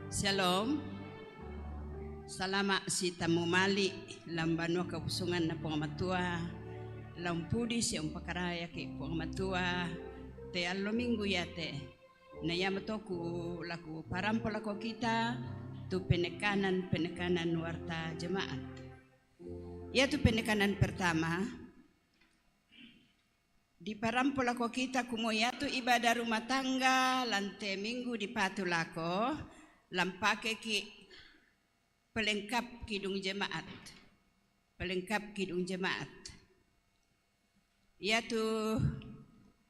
Shalom. Salama si tamu mali lambanua kabusungan na pangamatua lampudi si umpakaraya ki pangamatua te allo minggu yate na yamatoku laku parampo lako kita tu penekanan warta jemaat. Ya tu penekanan pertama di parampo lako kita kumo yatu ibadah rumah tangga lante minggu di patu lako lampake ki pelengkap kidung jemaat, pelengkap kidung jemaat. Ya tu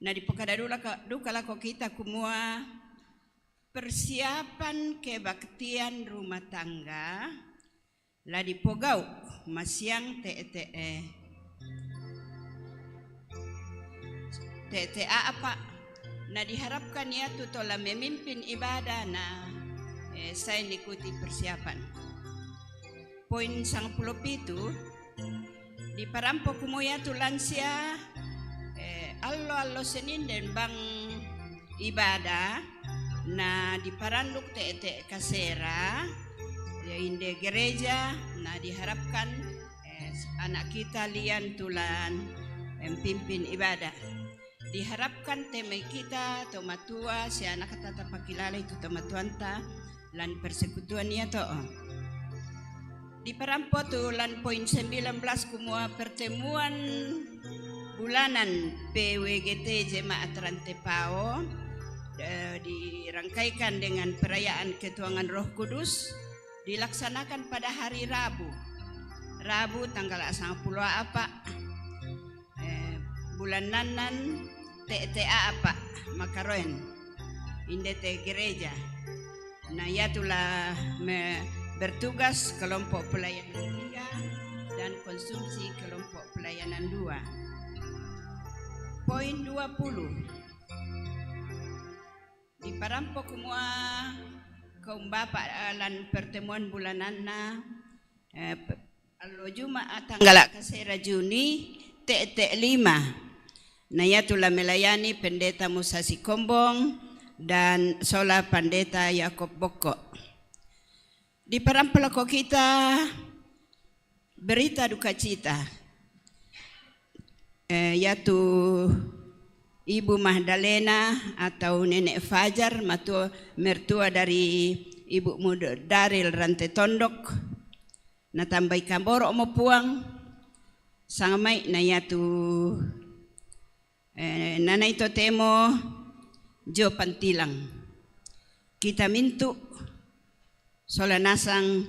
na di pokadadula duka lako kita kumua persiapan kebaktian rumah tangga la di pogau masyang TTA apa na diharapkan ya tu tola memimpin ibadah na saya ikuti persiapan. Poin 17 di parampo kumoya tu lansia allo Senin dan bang ibadah na di paranduk tete kasera inde gereja na diharapkan anak kita lian tulan pimpin ibadah. Diharapkan tema kita tomatua si anak kata pakilala itu tomatuanta lan persekutuan ya to. Di parampo tu lan poin 19 kumua pertemuan bulanan PWGT Jemaat Rantepao dirangkaikan dengan perayaan ketuangan Roh Kudus dilaksanakan pada hari Rabu tanggal 10 bulan nanan TTA apa makaroen indete gereja. Nah ya tulah bertugas kelompok pelayanan 3 dan konsumsi kelompok pelayanan 2. Poin 20 di parampo kumua kaum bapak lan pertemuan bulananna allo Jumaat tanggal kasera Juni TT 5. Nah ya tulah melayani pendeta Musa Sikombong dan Sola Pendeta Yakob Boko. Di parampelako kita berita duka cita yaitu Ibu Mahdalena atau Nenek Fajar mertua dari Ibu Daril Rante Tondok na tambay kamboro mo puang sangamay na yaitu nanay totemo Jo Pantilang. Kita mintu solanasang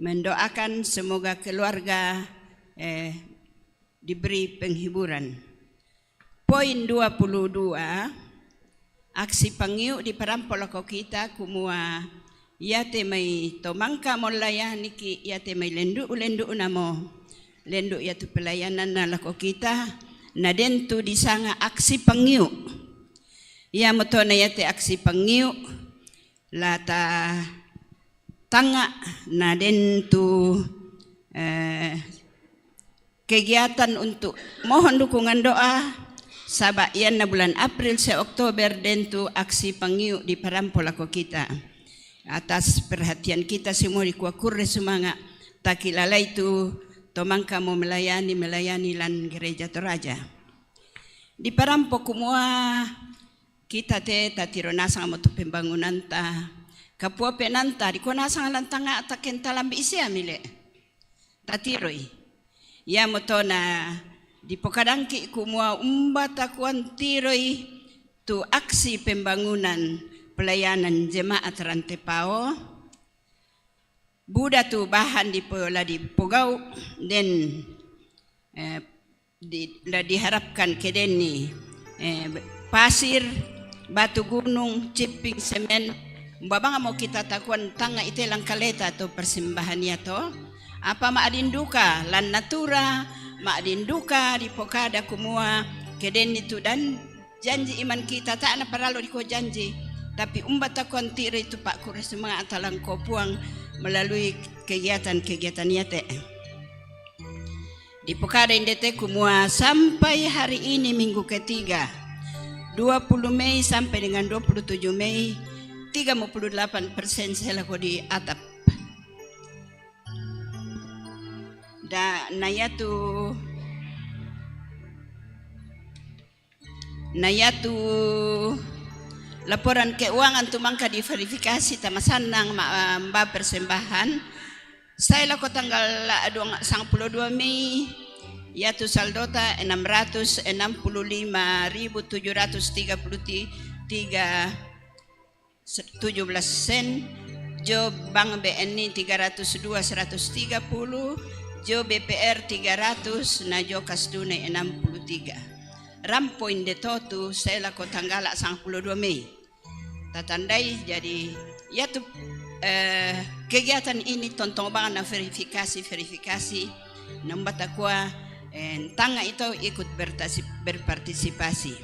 mendoakan semoga keluarga diberi penghiburan. Poin 22 aksi pangiu di parampolako kita kumua yate may tomangka molaya niki yate may lendu namo lendu yatu pelayanan na lako kita na dentu di sanga aksi pangiu. Ya moto na yate aksi pangiu lata tanga na dentu kegiatan untuk mohon dukungan doa sabak yan na bulan April se Oktober dentu aksi pangiu di parampolako kita. Atas perhatian kita semua di kuakurre sumanga takilala itu tomangka mo melayani lan gereja Toraja. Di parampo kumua kita tatiro nasang mo pembangunan ta kapua penanta di kona sang lantanga ataken talambi isi amile tatiroi ya motona di pokadangki kumua umbata kuan tiroi tu aksi pembangunan pelayanan jemaat Rantepao Buddha tu bahan di pogau dan diharapkan kedeni pasir batu gunung ciping semen babang mau kita takuan tanga ite lang kaleta to persembahan ya to apa maadinduka lan natura maadinduka di pokada kumua kedeni tu dan janji iman kita tak na paralo di ko janji tapi umbata kontire itu Pak Kures semangat atalang kopuang melalui kegiatan-kegiatan yate. Di Pokada Indete kumua sampai hari ini minggu ketiga 20 Mei sampai dengan 27 Mei 38% selaku di atap. Nayatu laporan keuangan tumangka diverifikasi tamasan ng mbak persembahan. Saya laku tanggal 22 Mei yaitu saldota 665.733.17 sen. Jo Bank BNI 302.130, Jo BPR 300, na Jo Kasdunay 63. Rampoin de totu saya laku tanggal 22 Mei. Tatandai jadi yaitu kegiatan ini tontong banget na verifikasi nambah takwa tanga itu ikut berpartisipasi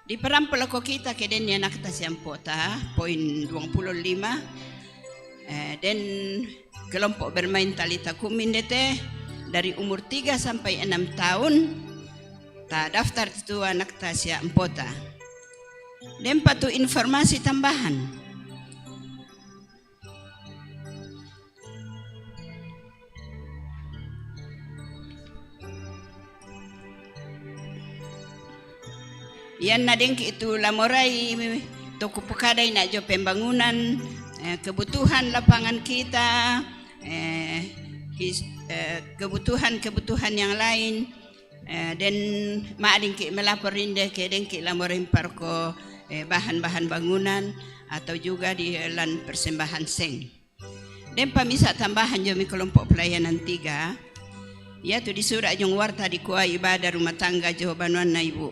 di perampolako kita keden yang nak tasiampota poin 25 dan kelompok bermain talita kumin dete dari umur 3 sampai 6 tahun ta daftar itu anak tasiampota. Dan patu informasi tambahan. Yan na din itu lamoray toko pekaday na jo pembangunan kebutuhan lapangan kita kebutuhan yang lain dan maading ki melaporin deh kedeng ki lamorin parko bahan-bahan bangunan atau juga di lan persembahan seng. Dan pamisa tambahan jomi kelompok pelayanan 3 yaitu di surat jong warta di kuah ibadah rumah tangga jawaban na Ibu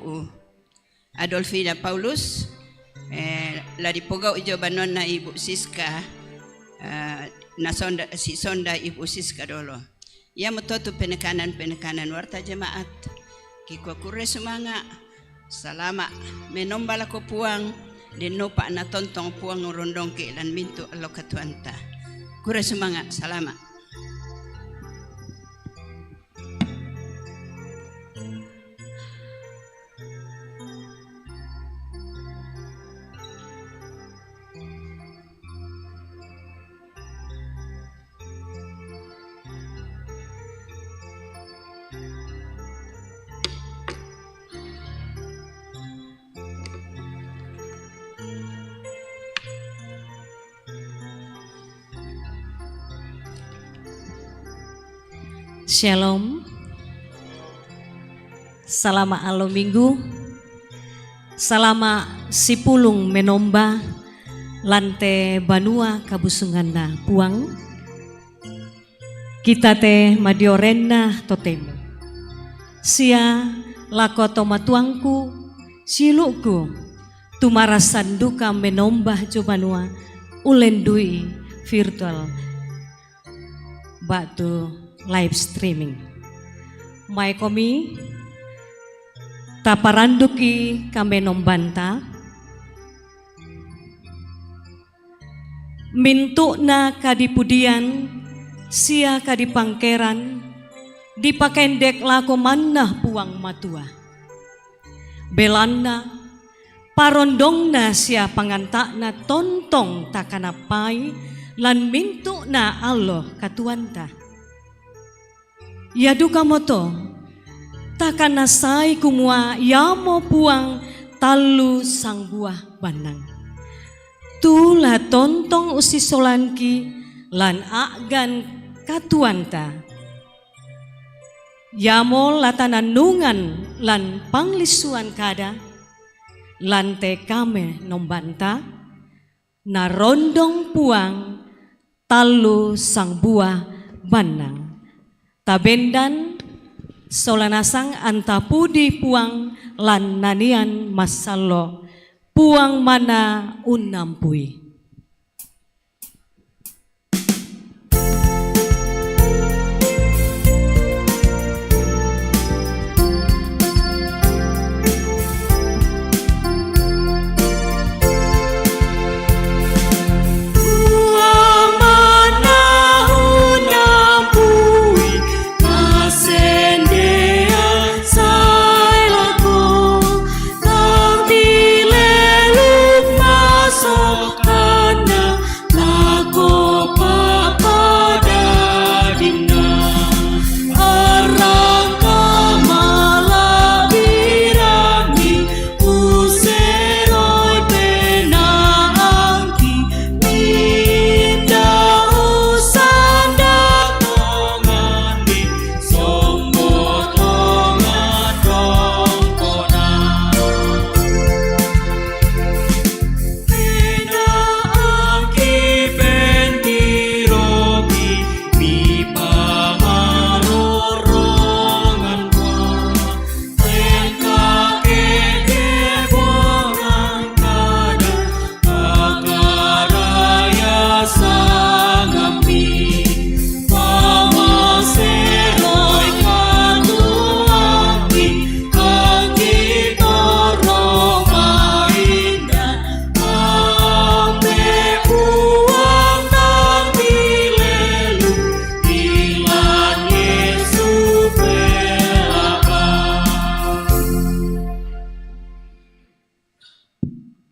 Adolfina Paulus la di pogau jawaban na Ibu Siska si sonda Ibu Siska dolo. Ya metotu penekanan warta jemaat kiko kure semanga salama menombala ko puang den nopa na tontong puang rondong ke lan mintu Allah katuanta kure semanga salama. Shalom. Salama alo minggu. Salama sipulung menomba lante banua kabusunganda puang. Kita te madiorenna totemu. Sia lako tomatuangku siluku tumarasan duka menomba jobanua ulendui virtual batu live streaming. Mai komi taparanduki kame nombanta mintu na kadipudian sia kadipangkeran dipakendek lako manah puang matua belanda parondong na sia pangantakna tontong takanapai lan mintu na Allah katuanta. Ya duka moto takkan nasai kumua yamo puang talu sang buah banang tula tontong usi solanki lan agan katuanta yamo latananungan lan panglisuan kada lante kame nombanta narondong puang talu sang buah banang tabendan solanasang antapudi puang lan nanian masalo puang mana unampui. So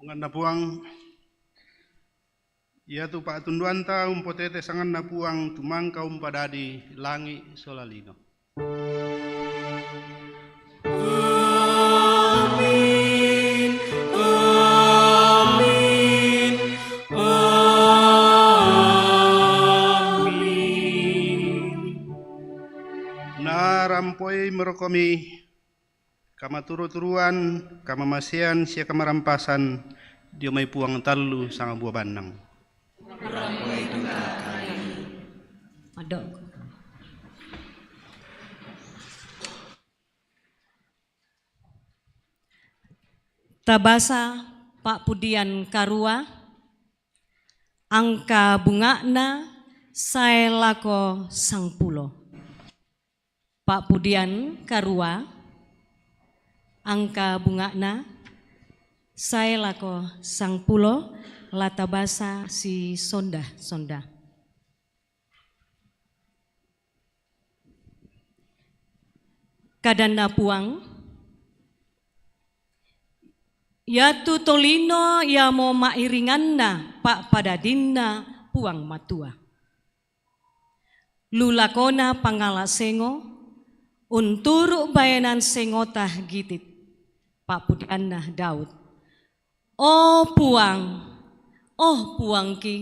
nganda puang ia tu pak tunduanta umpotete sangan na puang tumangka umpadadi langi solalino. Amin, amin, amin. Narampoi merokomi kama turu-turuan, kama masian, sia kama rampasan, dia may puang talu sanga buah bandang. Ada. Tabasa Pak Pudian Karua, angka bungakna saya lako sang pulo. Pak Pudian Karua, angka bungakna saya lako sang pulo latabasa si sonda. Kadanda puang ya tu tolino ya mo mairinganna Pak Padadinna puang matua. Lulakona pangala sengo unturu bayanan sengotah gitit Pak Pudianna Daud. Oh puang ki.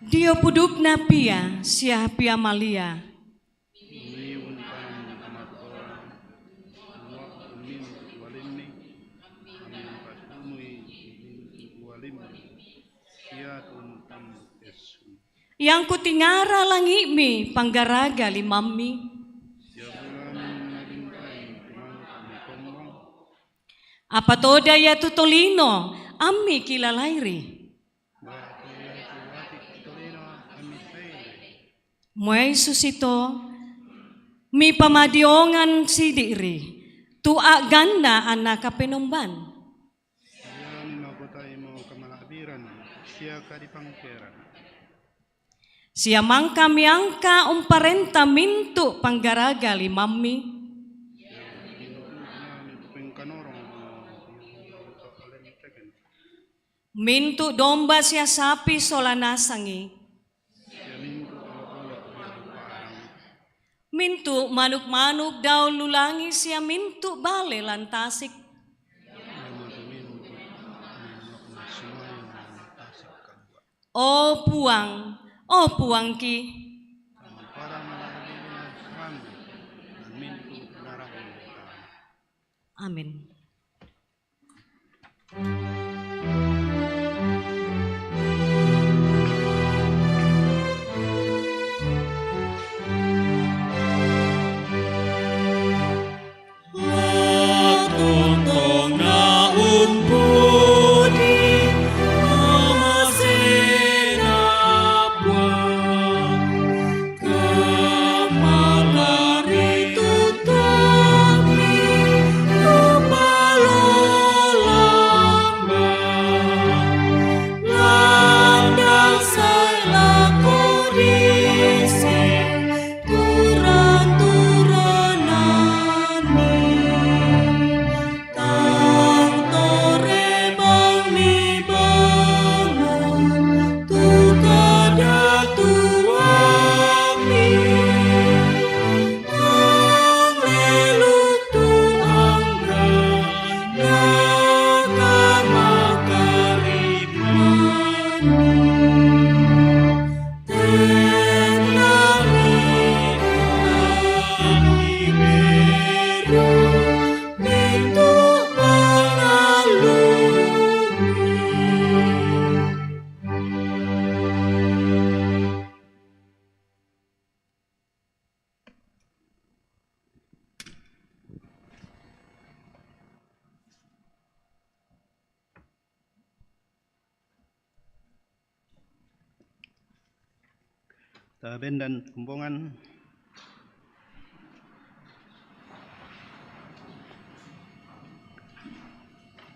Dio puduk napia sia pia malia. Yang kutingara langi mi panggaraga limami. Apa toda ya tutolino ami kilalairi. Muay susito mi pamadiongan sidiri tu aganda anak penomban. Sia mangka miangka umparenta mintu panggaraga limami. Mintu domba sia sapi solanasangi. Mintu manuk-manuk daun lulangi sia mintu bale lantasik. Oh puang ki. Amin. Taben dan kumbongan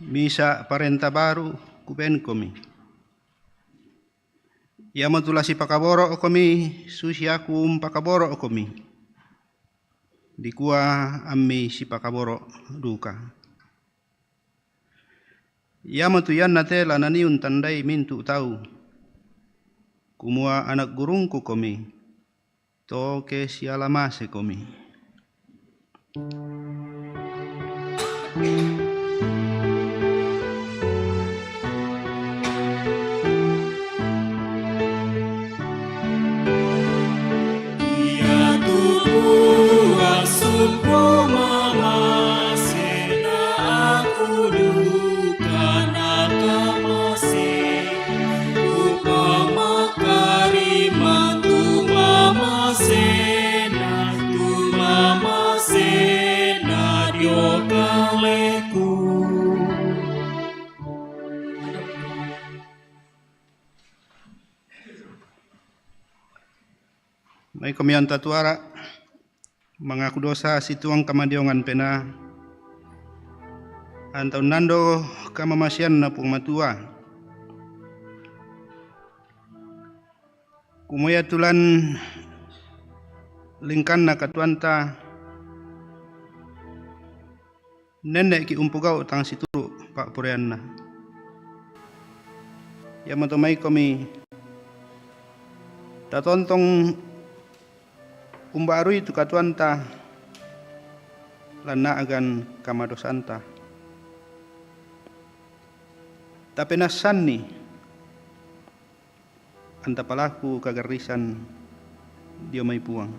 misa parenta baru kuben komi Ia matulasi pakaboro kami susi aku pakaboro kami. Dikua ami si pakaboro duka. Ia matuyan nate lananiun tandai mintu tahu. Kumua anak gurungku kami. Toke sialamase kami. May kamian tatuara mengaku dosa situang kamadiongan pena antau nando kamamasian na pung matua kumaya tulan lingkan na katuanta nenek ki umpugau tang situru pak purianna ya matomai kami tatontong umbaru itu katuanta lana agan kamadosanta tapi nasani anta palaku kagarisan dia mai puang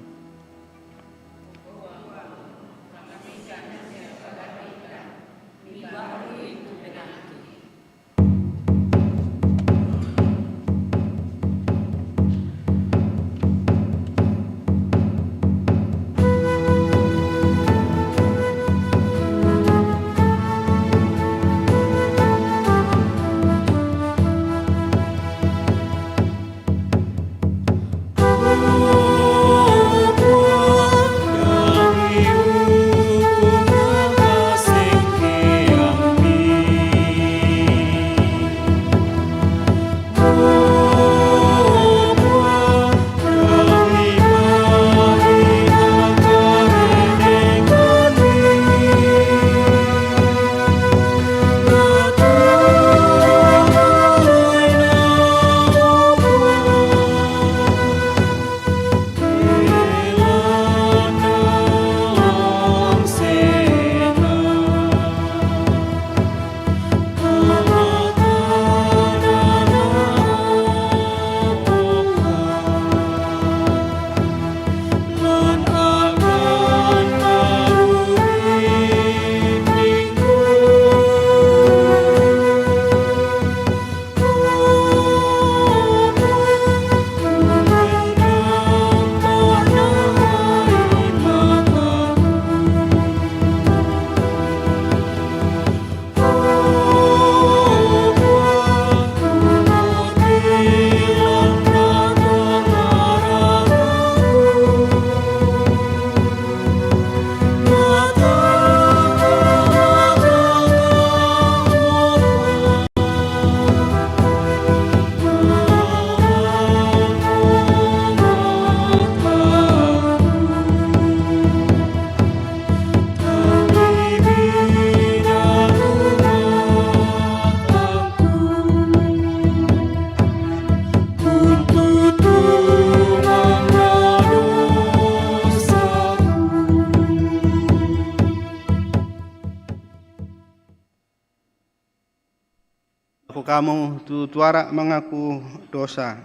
kamu tuara mengaku dosa.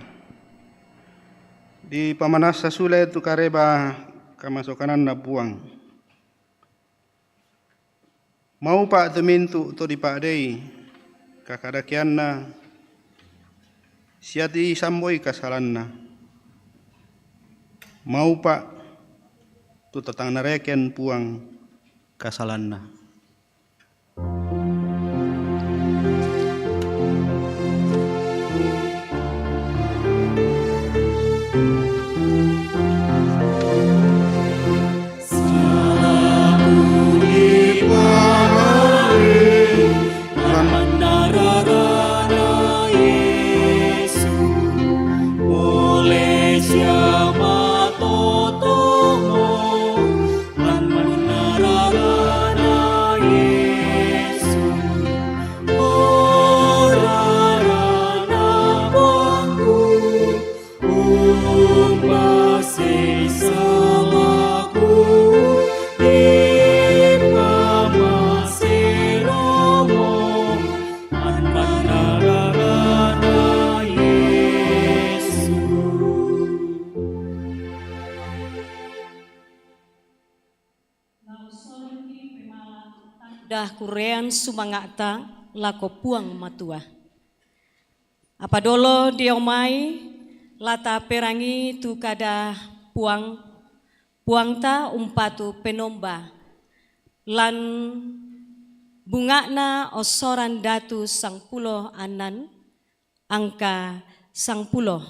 Di pamanas sasule tu kareba kamasokanan na buang. Mau pak temintu to di pak dei kakadakian na siati samboi kasalanna. Mau pak tu tetang nareken puang kasalanna. dah kurean sumangata lako puang matua. Apa dolo diomai lata perangi tu kada puang ta umpatu penomba lan bungana osoran datu sangpulo anan angka sangpulo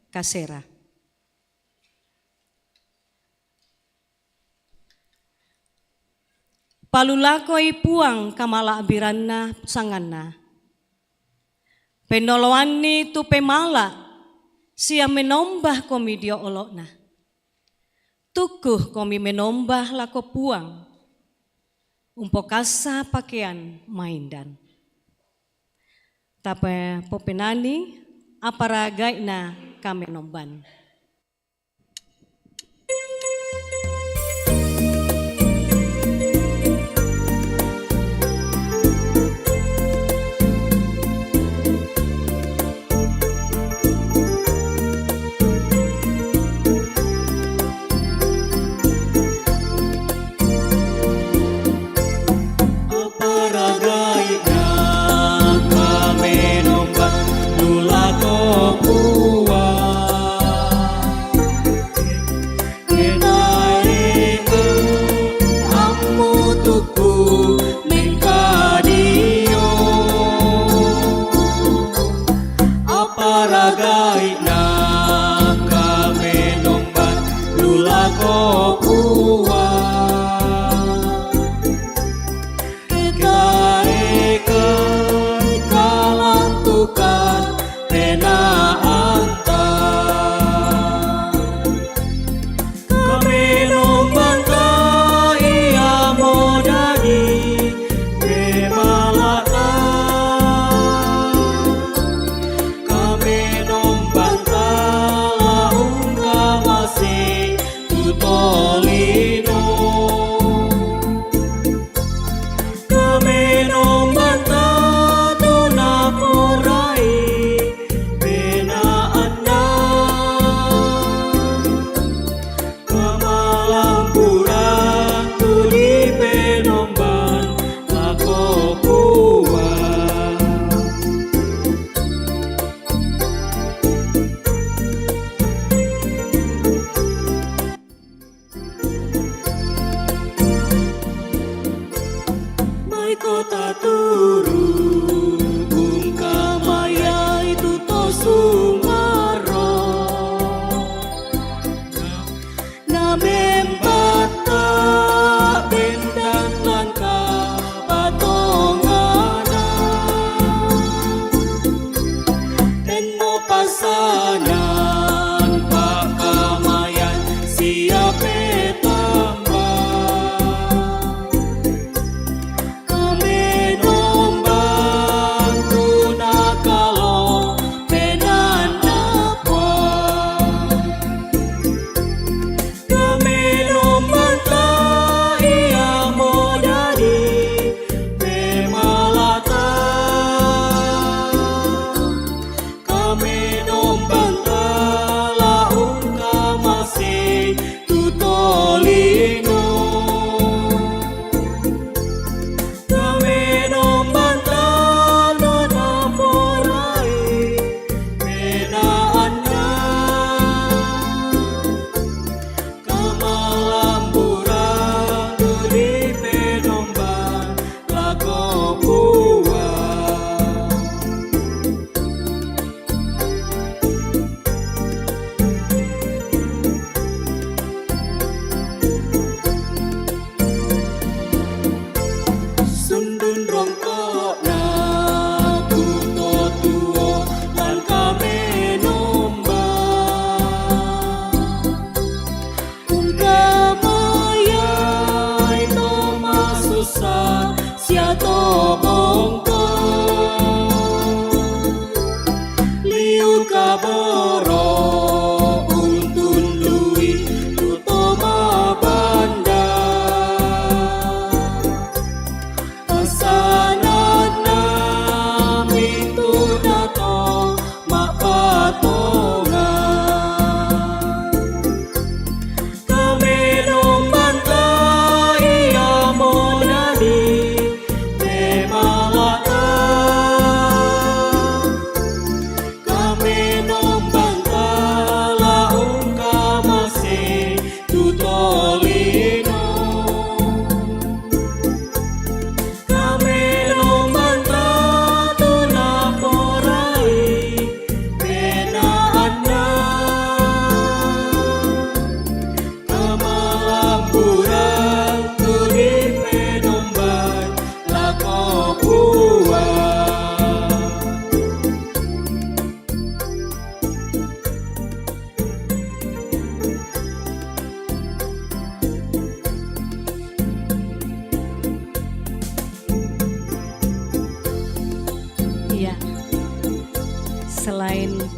kasera. Palulakoi puang kamala abiranna sanganna. Penoloani tu pemala sia menombah komidio olokna. Tukuh komi menombah lako puang. Umpokasa pakaian maindan. Tapi popenani aparagai na kami nomban.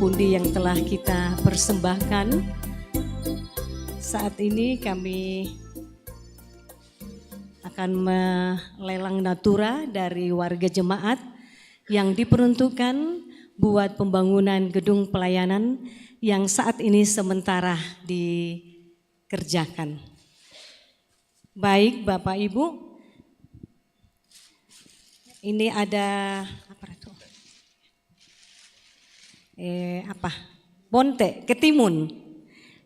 pundi yang telah kita persembahkan. Saat ini kami akan melelang natura dari warga jemaat yang diperuntukkan buat pembangunan gedung pelayanan yang saat ini sementara dikerjakan. Baik Bapak Ibu, ini ada bonte ketimun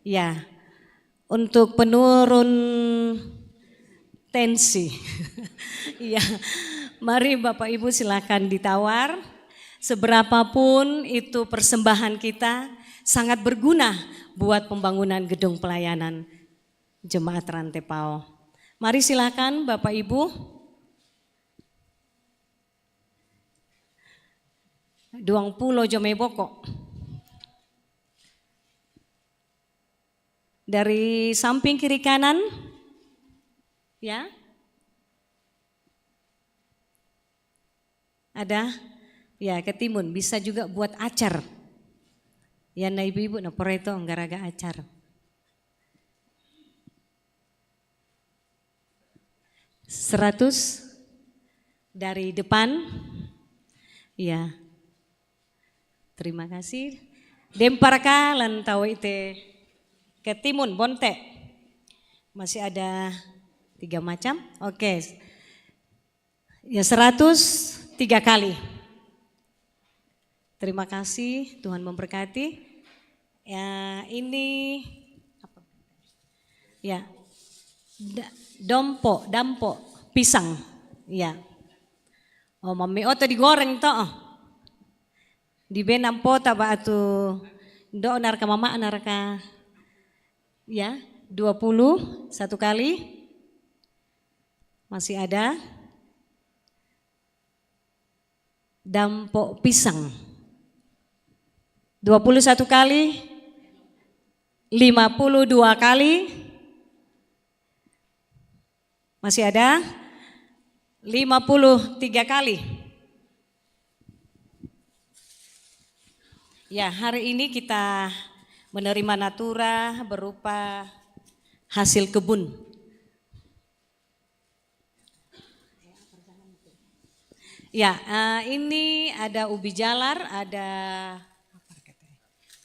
ya, untuk penurun tensi. Ya, mari Bapak Ibu silakan ditawar. Seberapapun itu persembahan kita sangat berguna buat pembangunan gedung pelayanan Jemaat Rantepao. Mari silakan Bapak Ibu. Duang pulo jomai boko. Dari samping kiri kanan, ya. Ada, ya ketimun, bisa juga buat acar. Ya na ibu-ibu na poreto nggaraga acar. Seratus dari depan, ya. Terima kasih. Demparka lan tahu ite ketimun bonte. Masih ada 3 macam. Oke. Ya 103 kali. Terima kasih, Tuhan memberkati. Ya ini apa? Ya. Dampo pisang. Ya. Oh mami oto digoreng toh. Di benam pota ba atu do narka mama narka ya 20 1 kali. Masih ada dampo pisang 21 kali, 52 kali. Masih ada 53 kali. Ya, hari ini kita menerima natura berupa hasil kebun. Ya, ini ada ubi jalar, ada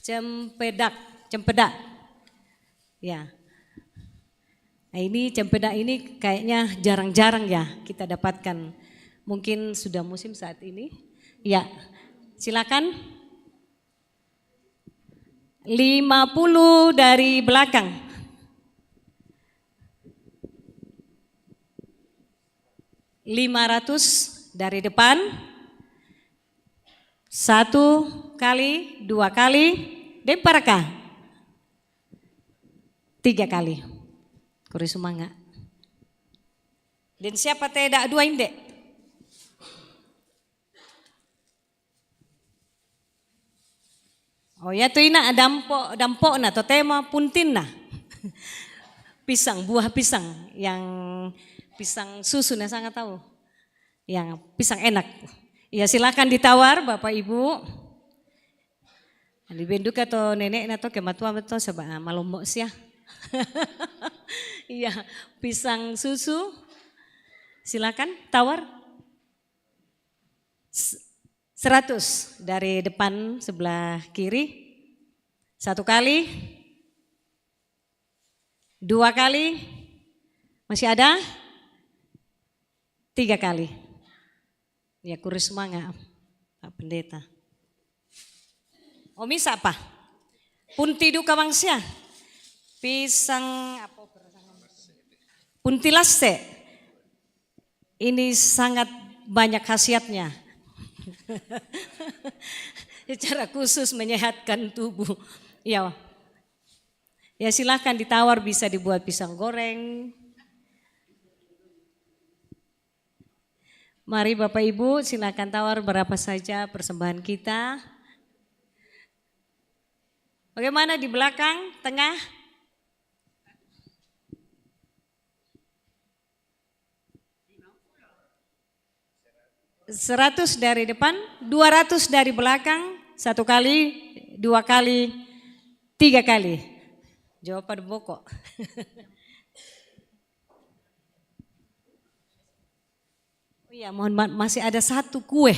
cempedak. Ya. Nah, ini cempedak ini kayaknya jarang-jarang ya kita dapatkan. Mungkin sudah musim saat ini. Ya, silakan. 50 dari belakang. 500 dari depan. 1 kali, 2 kali, demparka. 3 kali. Kuri sumanga. Dan siapa tidak 2 indek? Oh ya tuh ina dampo na to tema puntin na. Pisang, buah pisang yang pisang susu na sangat tahu. Yang pisang enak. Ya silakan ditawar Bapak Ibu. Di benduka to nenek na to kematua beto seba malombo sia. Iya, pisang susu. Silakan tawar. 100 dari depan sebelah kiri. 1 kali. 2 kali. Masih ada? 3 kali. Ya kuris semangat Pak Pendeta. Oh misa apa? Punti duka mangsia. Pisang apa? Puntilaste. Ini sangat banyak khasiatnya. Secara khusus menyehatkan tubuh. Ya, ya silahkan ditawar, bisa dibuat pisang goreng. Mari Bapak Ibu silakan tawar berapa saja persembahan kita. Bagaimana di belakang, tengah? $100 dari depan, 200 dari belakang, 1 kali, 2 2 kali, 3 kali. Jawaban pokok. Iya, mohon maaf, masih ada 1 kue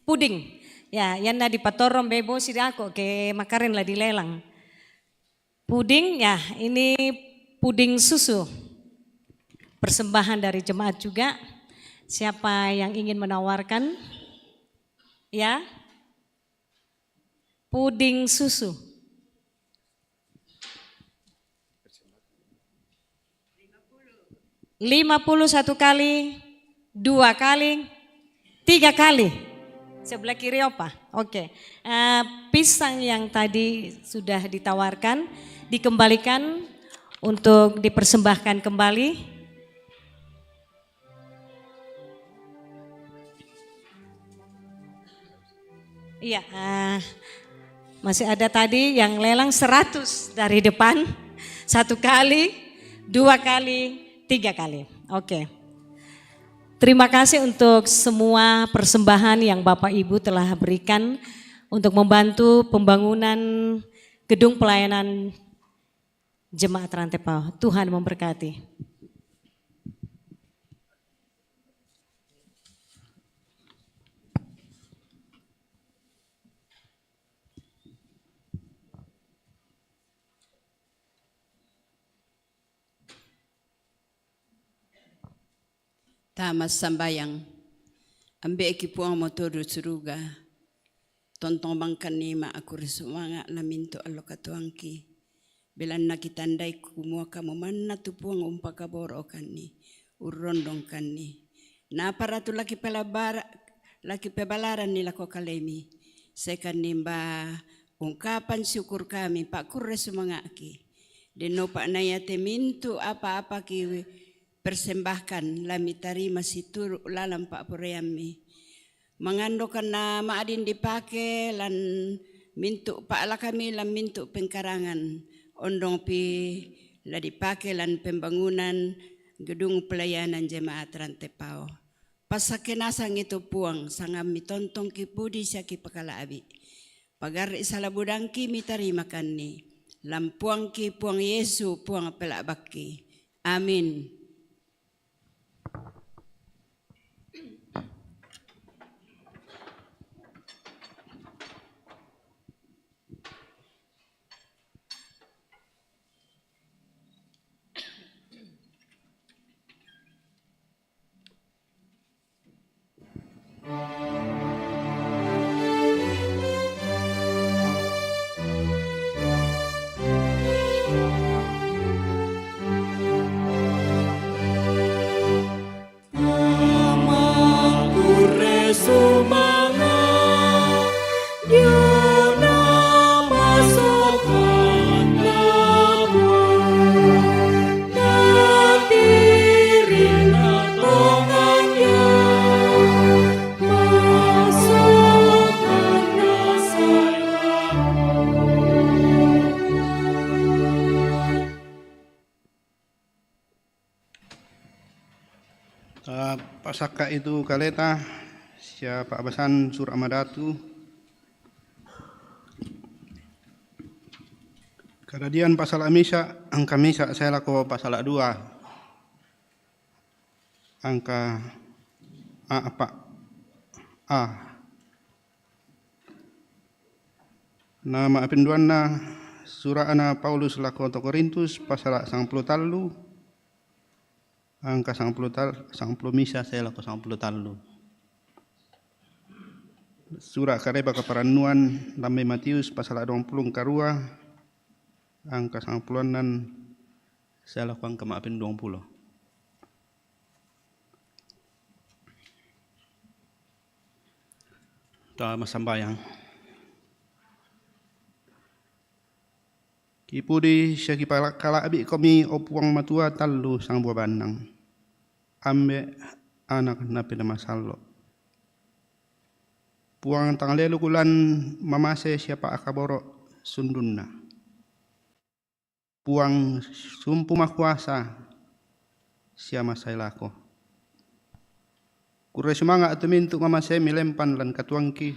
puding. Ya, yang di patorong bebo sida aku ke makarin lah dilelang. Puding ya, ini puding susu. Persembahan dari jemaat juga. Siapa yang ingin menawarkan? Ya. Puding susu. 51 kali, 2 kali, 3 kali. Sebelah kiri apa? Oke. Pisang yang tadi sudah ditawarkan dikembalikan untuk dipersembahkan kembali. Iya, masih ada tadi yang lelang 100 dari depan. 1 kali, 2 kali, 3 kali. Oke. Terima kasih untuk semua persembahan yang Bapak Ibu telah berikan untuk membantu pembangunan gedung pelayanan Jemaat Rantepao. Tuhan memberkati. Tamas sambayang, ambe ki puang motodo suruga, tontong bangkan ni ma aku resumanga laminto allo katuangki, belan na kitandai kumua kamu manna tu puang umpaka boro kanni, urrondong kanni, na para tu laki pebalaran ni lako kalemi, sekan nimba ungkapan syukur kami pak kurre sumangaki, deno pak nayate mintu apa-apa ki persembahkan lami tarima situr lalam pak poreami mangandokan na maadin dipake lan mintu pak ala kami lan mintu pengkarangan ondong pi la dipake lan pembangunan gedung pelayanan Jemaat Rantepao pasakenasang itu puang sangam mitontong ki pudi syaki pakala abi pagar isalabudangki mitarima kanni lampuang ki puang Yesu puang pelak bakki amin. Pasaka itu kaleta siapa abasan sur amadatu Kadadian pasal amisa angka misa saya lako pasal 2 angka A nama apinduanna surana Paulus lako to Korintus pasal 90 angka 90 misa saya lako 90 surah kareba kaparanuan lambe Matius pasal 20 karua angka 90-an saya lakukan kemaafin 20. Ta masambayang. Kipudi syaki kala abi kami opuang matua talu sang buah bandang. Ambe anak napi nama sallo. Puang tangalelu kulan mamase siapa akaboro sundunna. Puang sumpu makuasa siapa sailako. Kure semangat temintu mamase milempan lan katuangki.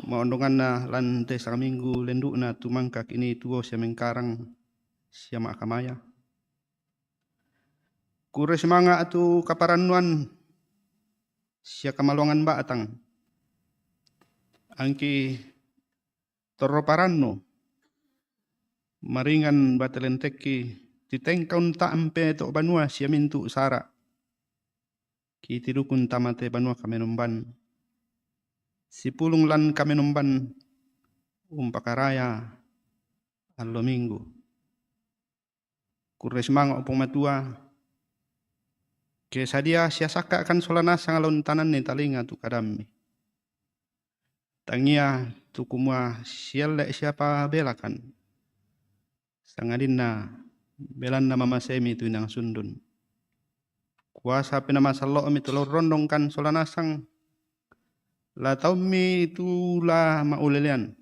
maondongan na lan te sarang minggu lenduk na tumangkak ini tuo siya mengkarang siya maakamaya. Kure semanga atu kaparanuan siya kamalongan baatang. Angki toroparanno maringan batelenteki titengkaun taampe to banua siya mintu sara. Ki tidukun tamate banua kamenomban. Sipulung lan kamenomban umpakaraya allo minggu. Kures manga opong matua. Ke sadia siya saka kan solana sangalon tanan ni talinga tu kadami. Tangia tu kumua siya siapa belakan. Sangadin na belan na mamasemi tu inang sundun. Kuasa pinamasalo mi tulor rondong kan solanasang la tau mi tu la maulelian.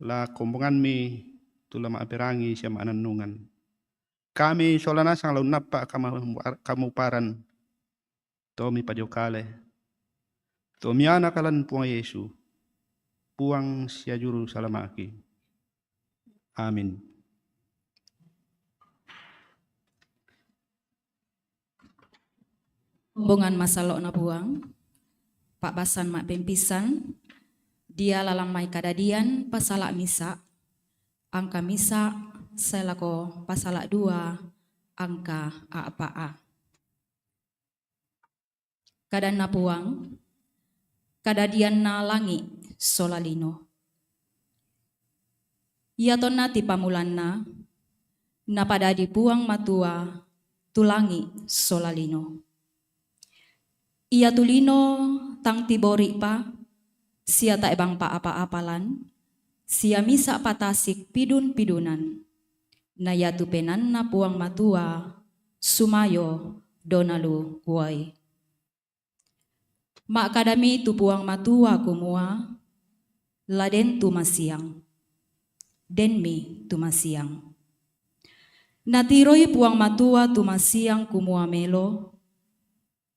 La kombongan mi tu la maaperangi siya maananungan. Kami solanasang laun napa kamu paran. To mi pajokale. To mi anakalan puang Yesu. Puang siya juru salamaki. Amin. Rombongan masalok na buang, Pak Basan mak pempisan, dia lalamai kadadian pasalak misa, angka misa selako pasalak 2, angka a. Kadan na buang, kadadian na langi solalino. Ia tonna ti pamulan na pada di puang matua tulangi solalino. Ia tulino tang tibori pa, sia tak ebang pa apa-apalan, sia misa patasik pidun-pidunan, na ya tupenan na puang matua, sumayo donalu kuai. Mak kadami tu puang matua kumua, laden tu masiang, denmi tu masiang. Natiroi puang matua tu masiang kumua melo,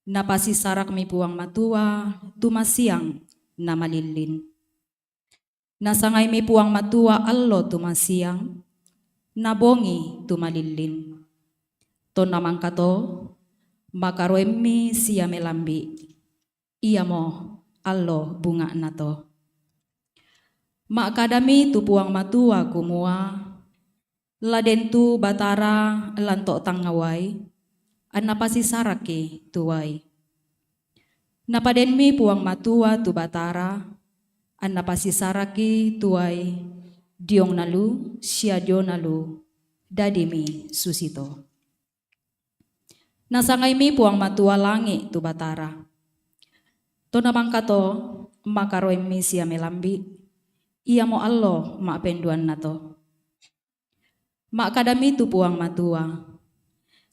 napasi sarak mi puang matua tu masiang na malilin. Nasangay mi puang matua allo tu masiang, nabongi tu malilin. To namang kato, makaroemi siya melambi, iya mo allo bunga na to. Makadami tu puang matua kumua, laden tu batara lanto tangawai, an napasi saraki tuwai. Napaden mi puang matua tu batara, an napasi saraki tuwai, diong nalu, siya diong nalu, dadimi susito. Nasangay mi puang matua langi tu batara. To namang kato, makaroy mi siya melambi, iya mo allo maapenduan na to. Makadami tu puang matua,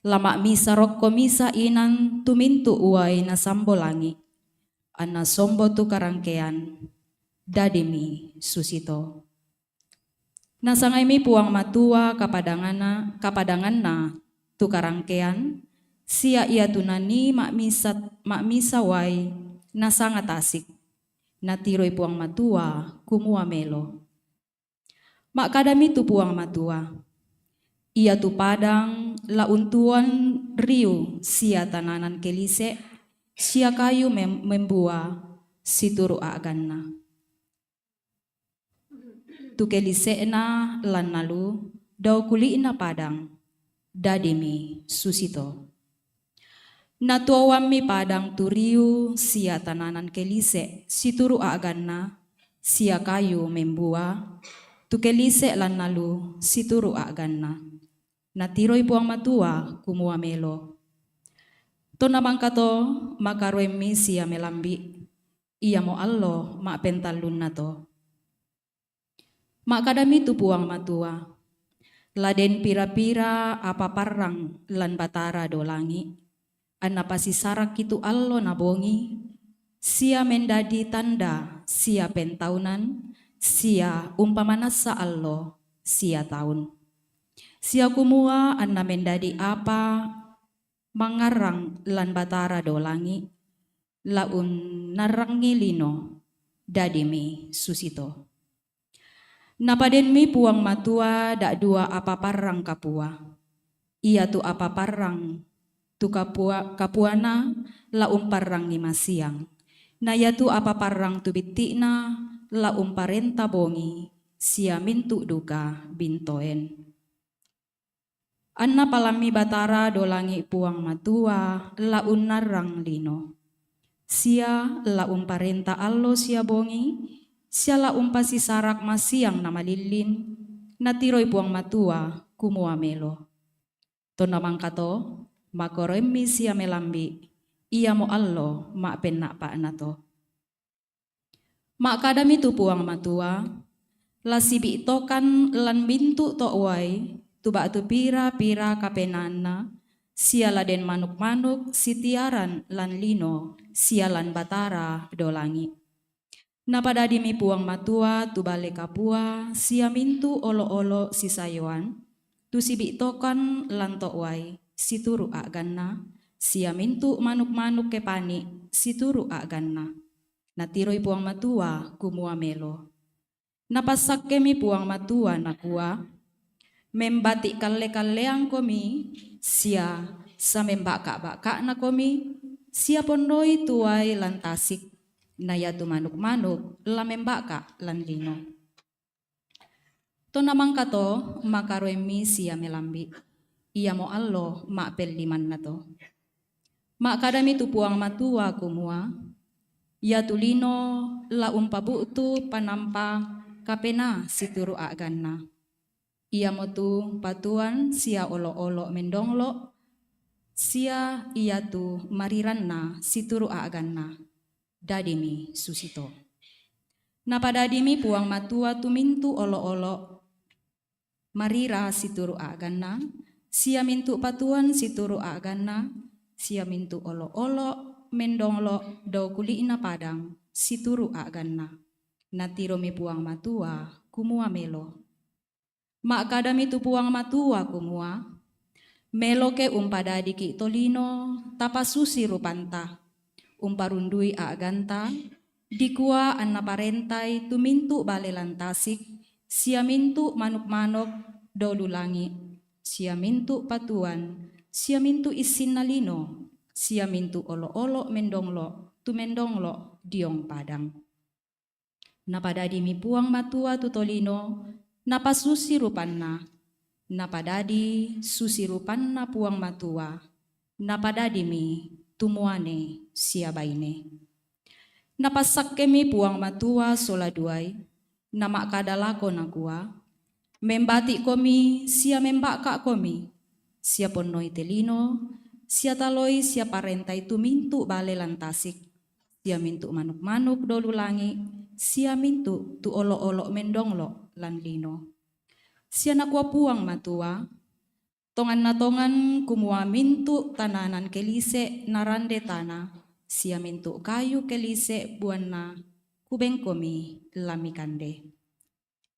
lama misa rokko misa inan tumintu uai na sambolangi, ana sombo tu karangkean, dadimi susito. Nasangay mi puang matua kapadangan na tu karangkean, sia ia tunani mak misa wai na sangat asik, na tiroy puang matua kumua melo. Mak kadami tu puang matua, ia tu padang launtuan riu sia tananan kelise, sia kayu membua situru aganna. Tu kelise na lan nalu dau kuli na padang, dadimi susito. Natuawam mi padang tu riu sia tananan kelise situru aganna, sia kayu membua, tu kelise lan nalu situru aganna. Natiroy puang matua kumua melo. To namang kato makaroemi siya melambi, iya mo allo maapentalun na to. Makadami tu puang matua, laden pira-pira apa parang lan batara dolangi, an napasi sarak itu allo nabongi, sia mendadi tanda sia pentaunan, sia umpamanasa allo sia tahun. Sia kumua an mendadi apa mangarang lan batara dolangi, laun narangi lino, dadimi susito. Napadenmi puang matua dak dua apa parang kapua. Ia tu apa parang tu kapuana la umparang ni masiang. Na ya tu apa parang tu bitina la umparenta bongi sia mintu duka bintoen. Anna palami batara dolangi puang matua la unarang lino. Sia la umparenta allo sia bongi, sia la umpasi sarak masiang nama lilin, natiroy puang matua kumua melo. Tona mangkato, makoremi sia melambi, ia mo allo mak penak pak nato. Mak kadami tu puang matua, la sibi tokan lan bintu to wai, tuba tu pira-pira kapenana, siala den manuk-manuk sitiaran lan lino, sialan batara dolangi. Napada dimi puang matua tu bale kapua, sia mintu olo-olo sisayoan, tu sibi tokan lan to wai, situru ganna, sia mintu manuk-manuk kepani, situru ganna. Natiroy puang matua kumua melo. Napasak kemi puang matua nakua, membati kalle-kalleang komi, sia sa membaka-baka na komi, sia pondoi tuai lan tasik, na yatu manuk-manuk la membaka lan lino. To namang kato makaroemi sia melambi, ia mo allo mak peliman na to. Mak kadami tu puang matua kumua, ya tulino la umpabutu panampa kapena situru ganna. Ia motu patuan sia olo-olo mendonglo, sia ia tu mariranna situru ganna, dadimi susito. Napadadimi puang matua tu mintu olo-olo, marira situru ganna, sia mintu patuan situru ganna, sia mintu olo-olo mendonglo do kulina padang situru ganna. Natiromi puang matua kumua melo. Mak kadami tu puang matua kumua, melo ke umpadadi ki tolino tapasusi rupanta, umparundui ganta, dikua anna parentai tu mintu balelan tasik, sia mintu manuk-manuk dolulangi, sia mintu patuan, sia mintu isin nalino, sia mintu olo-olo mendonglo, tu mendonglo diong padang. Napadadi mi puang matua tu tolino, napasusi rupanna, napadadi susi rupanna puang matua, napadadi mi tumuane sia baine. Napasak kemi puang matua sola duai, nama kadalako nakua, membati komi sia membaka komi, sia ponnoi telino, sia taloi sia parentai tu mintu bale lantasik, sia mintu manuk-manuk dolulangi, sia mintu tu olo-olo mendonglo lan lino. Sia nakua puang matua, tongan na tongan kumua mintu tananan kelise narande tanah, sia mintu kayu kelise buana kubeng komi lami kande.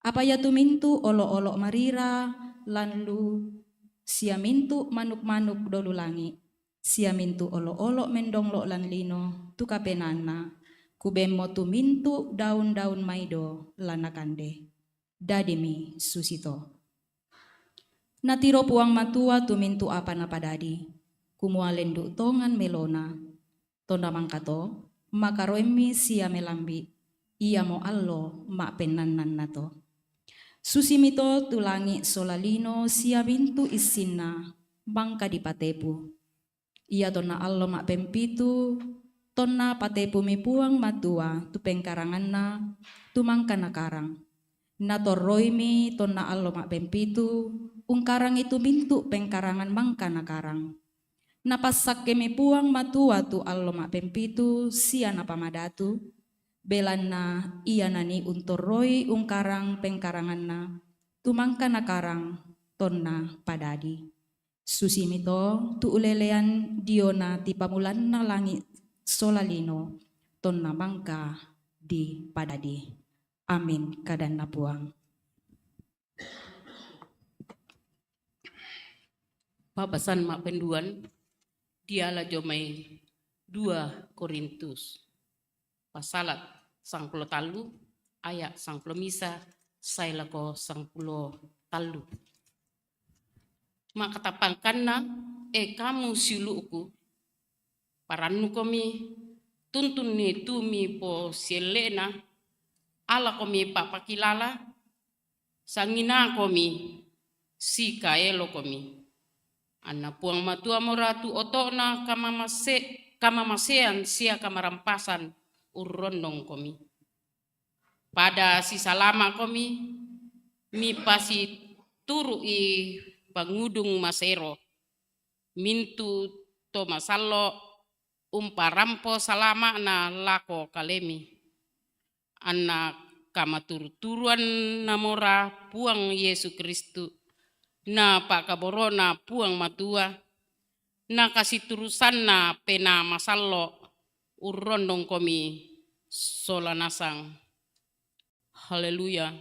Apa ya tu mintu olo-olo marira lan lu, sia mintu manuk-manuk dolulangi, sia mintu olo-olo mendonglo lan lino tu kapenana, kubemo tu mintu daun-daun maido lanakande, dadimi susito. Natiro puang matua tu mintu apa napadadi, kumua lendu tongan melona, tonda mangkato, makaroemi sia melambi, ia mo allo mak penanan nato. Susimito tulangi solalino sia mintu isinna, bangka di patepu. Ia tona allo mak pempitu, tonna patepu mi puang matua tu pengkaranganna tu mangka nakarang. Natoroimi tonna allo mak pempitu, ungkarang itu mintu pengkarangan mangka nakarang. Napasak kemi puang matua tu allo mak pempitu sia napamadatu, belanna ia nani untoroi ungkarang pengkaranganna tu mangka nakarang tonna padadi. Susimito tu ulelean diona ti pamulanna langit solalino tonna mangka di padadi. Amin kadan napuang. Papasan mak penduan diala jomai 2 Korintus pasalat sangpulo talu, aya sangpulo misa, saya lako sangpulo talu. Makatapangkan na, kamu siluku, paranu komi, tuntun ni tumi po sielena, ala komi papakilala, sangina komi, si kaelo komi. Ana puang matua moratu otona kamamasean sia kamarampasan urrondong komi. Pada si salama komi, mi pasi turu i pangudung masero, mintu to masallo umparampo salama na lako kalemi. Anak kamatur-turuan namora puang Yesu Kristu, na pakaborona puang matua, na kasih turusan na pena masallo urrondong komi solanasang. Haleluya.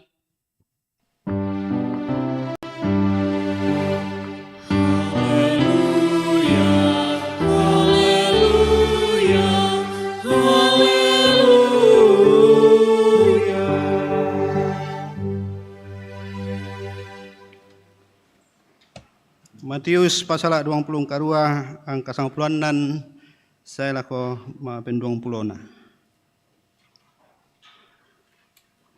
Matius pasal 20 karua angka 90 saya lako mapen 20 na.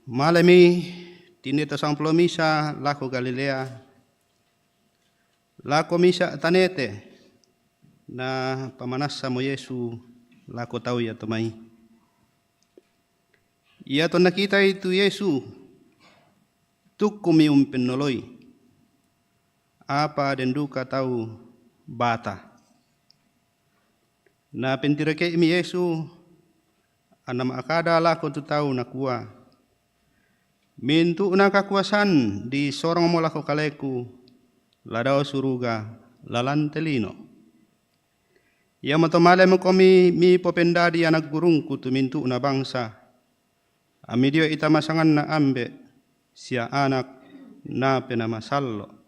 Malami tinita 90 misa lako Galilea. Lako misa tanete na pamanasa mo Yesu lako tau ya tomai. Ia to nakita itu Yesu tukumi umpenoloi. Apa dan duka tahu bata. Na pentirake imi Yesu anam akada lako tu tahu nakua. Mintu na kakuasan di sorong mo lako kaleku ladao suruga lalantelino. Ia matomale mo komi mi popendadi anak gurungku tu mintu na bangsa. Amidio itamasangan na ambe sia anak na penamasallo.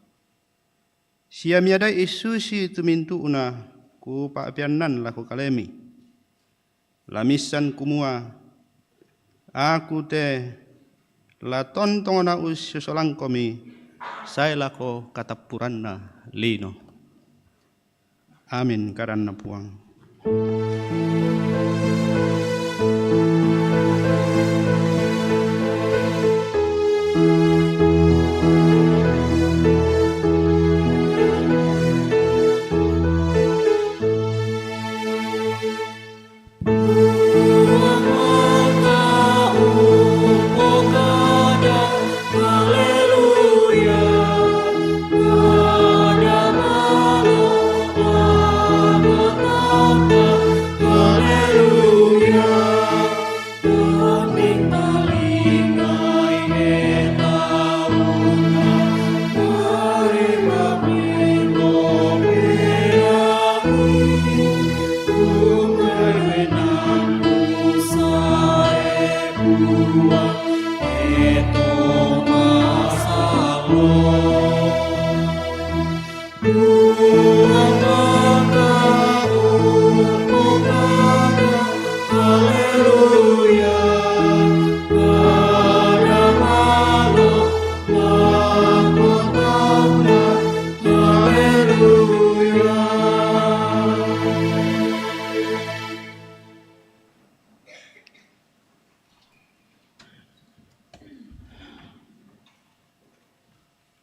Sia miada isusi tumintu una ku paapianan laku kalemi. Lamisan kumua aku te la tontong na ususolang komi saya lako katapuran na lino. Amin karana puang.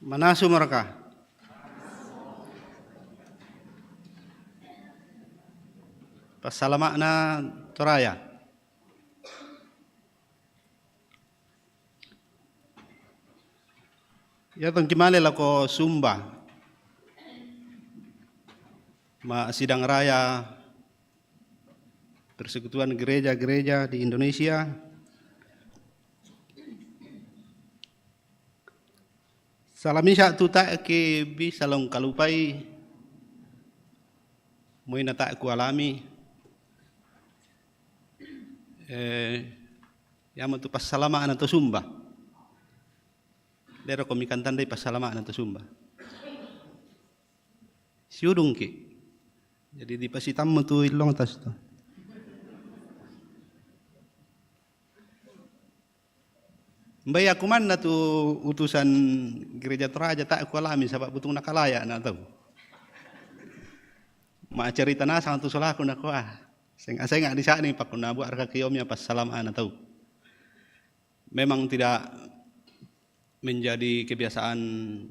Manasu mereka. Pasalamakna toraya. Ya tong kimale lako Sumba. Ma sidang raya persekutuan gereja-gereja di Indonesia. Salamisa tu tak ke bisa long kalupai mo na tak ku alami yama tu pasalamaan na to Sumba lero ko mikantan day pasalamaan na to Sumba siudong ki jadi di pasitam mo tu ilong tas to Mbak aku mana tuh utusan gereja Toraja tak aku alami sebab butuh nakalaya nak tahu. Mak cerita na sang tu solah aku nak saya nggak di sana pak aku nabu arka kiomnya pas salam anak tahu. Memang tidak menjadi kebiasaan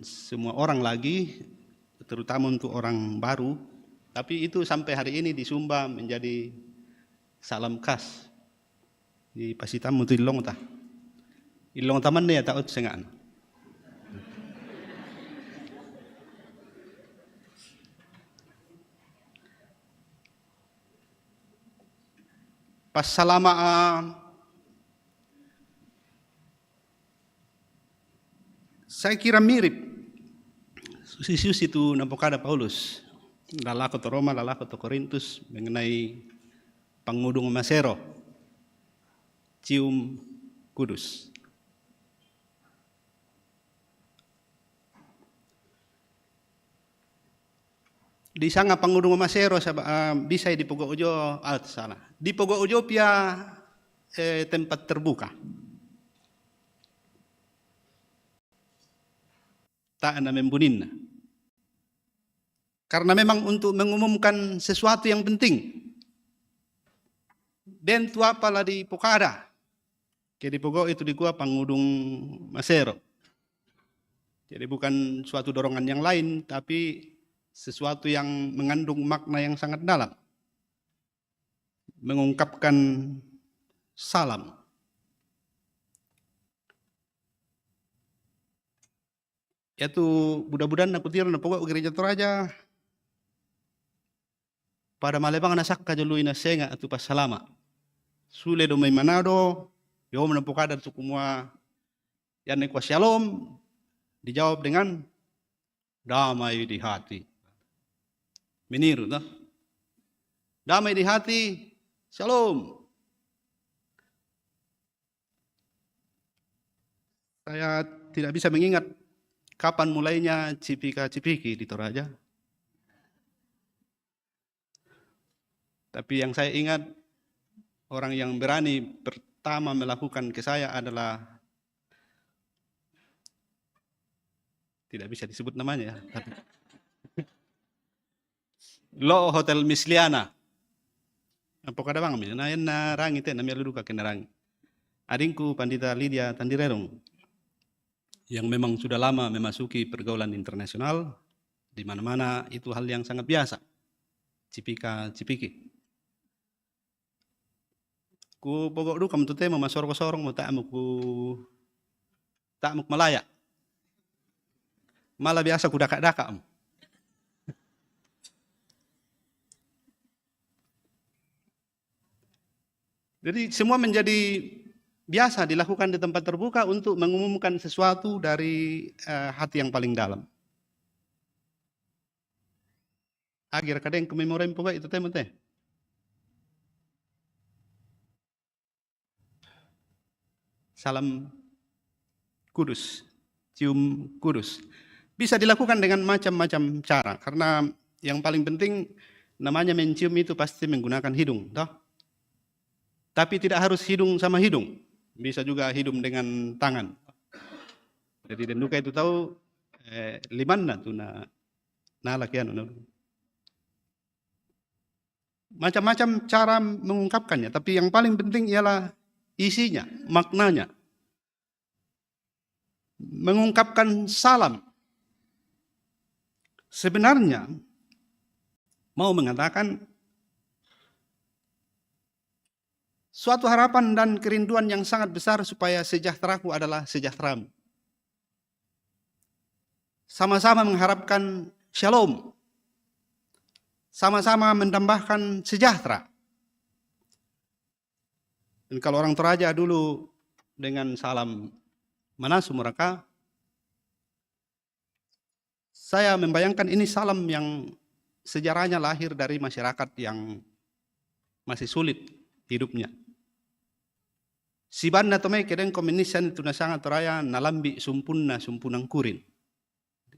semua orang lagi, terutama untuk orang baru. Tapi itu sampai hari ini di Sumba menjadi salam khas di Pasitam untuk Ilong tah. Ilong taman dia tak sengan. Pas salama saya kira mirip susi-susi itu nampokada Paulus. Lalako to Roma, lalako to Korintus mengenai pangudung masero, cium kudus. Di sanga pangudung masero bisa di Pogo Ujo salah. Di Pogo Ujo pia tempat terbuka. Tak ana membunin. Karena memang untuk mengumumkan sesuatu yang penting. Dan tu apalah di Pokada. Jadi Pogo itu di gua pangudung masero. Jadi bukan suatu dorongan yang lain, tapi sesuatu yang mengandung makna yang sangat dalam. Mengungkapkan salam. Yaitu budak-budak nak kutir na pokok gereja Toraja. Pada malebang nasak kajului na senga atu pas salama. Sule do may manado, yo menapokada tu kumua yan nekwa shalom, dijawab dengan damai di hati. Meniru tak? Damai di hati, shalom. Saya tidak bisa mengingat kapan mulainya cipika-cipiki di Toraja. Tapi yang saya ingat, orang yang berani pertama melakukan ke saya adalah, tidak bisa disebut namanya ya, tapi Lo Hotel Misliana. Apa kada bang amin? Na na rangi te na mialuduka kena rangi. Adingku Pandita Lydia Tandirerong yang memang sudah lama memasuki pergaulan internasional, di mana-mana itu hal yang sangat biasa. Cipika-cipiki. Ku pokok du kam tu te ma sorong-sorong mo tak muk malaya. Malah biasa ku daka-daka. Jadi semua menjadi biasa dilakukan di tempat terbuka untuk mengumumkan sesuatu dari hati yang paling dalam. Akhir kadang kememorem pokok itu teman teh. Salam kudus, cium kudus. Bisa dilakukan dengan macam-macam cara, karena yang paling penting namanya mencium itu pasti menggunakan hidung, toh? Tapi tidak harus hidung sama hidung, bisa juga hidung dengan tangan. Jadi denduka itu tahu limanna tu na lakian. Macam-macam cara mengungkapkannya, tapi yang paling penting ialah isinya, maknanya. Mengungkapkan salam. Sebenarnya mau mengatakan suatu harapan dan kerinduan yang sangat besar supaya sejahteraku adalah sejahteramu. Sama-sama mengharapkan shalom. Sama-sama menambahkan sejahtera. Dan kalau orang Toraja dulu dengan salam manasu mereka, saya membayangkan ini salam yang sejarahnya lahir dari masyarakat yang masih sulit hidupnya. Sibanna tomai kedeng komenisan itu nasanga Toraya nalambi sumpunang kurin.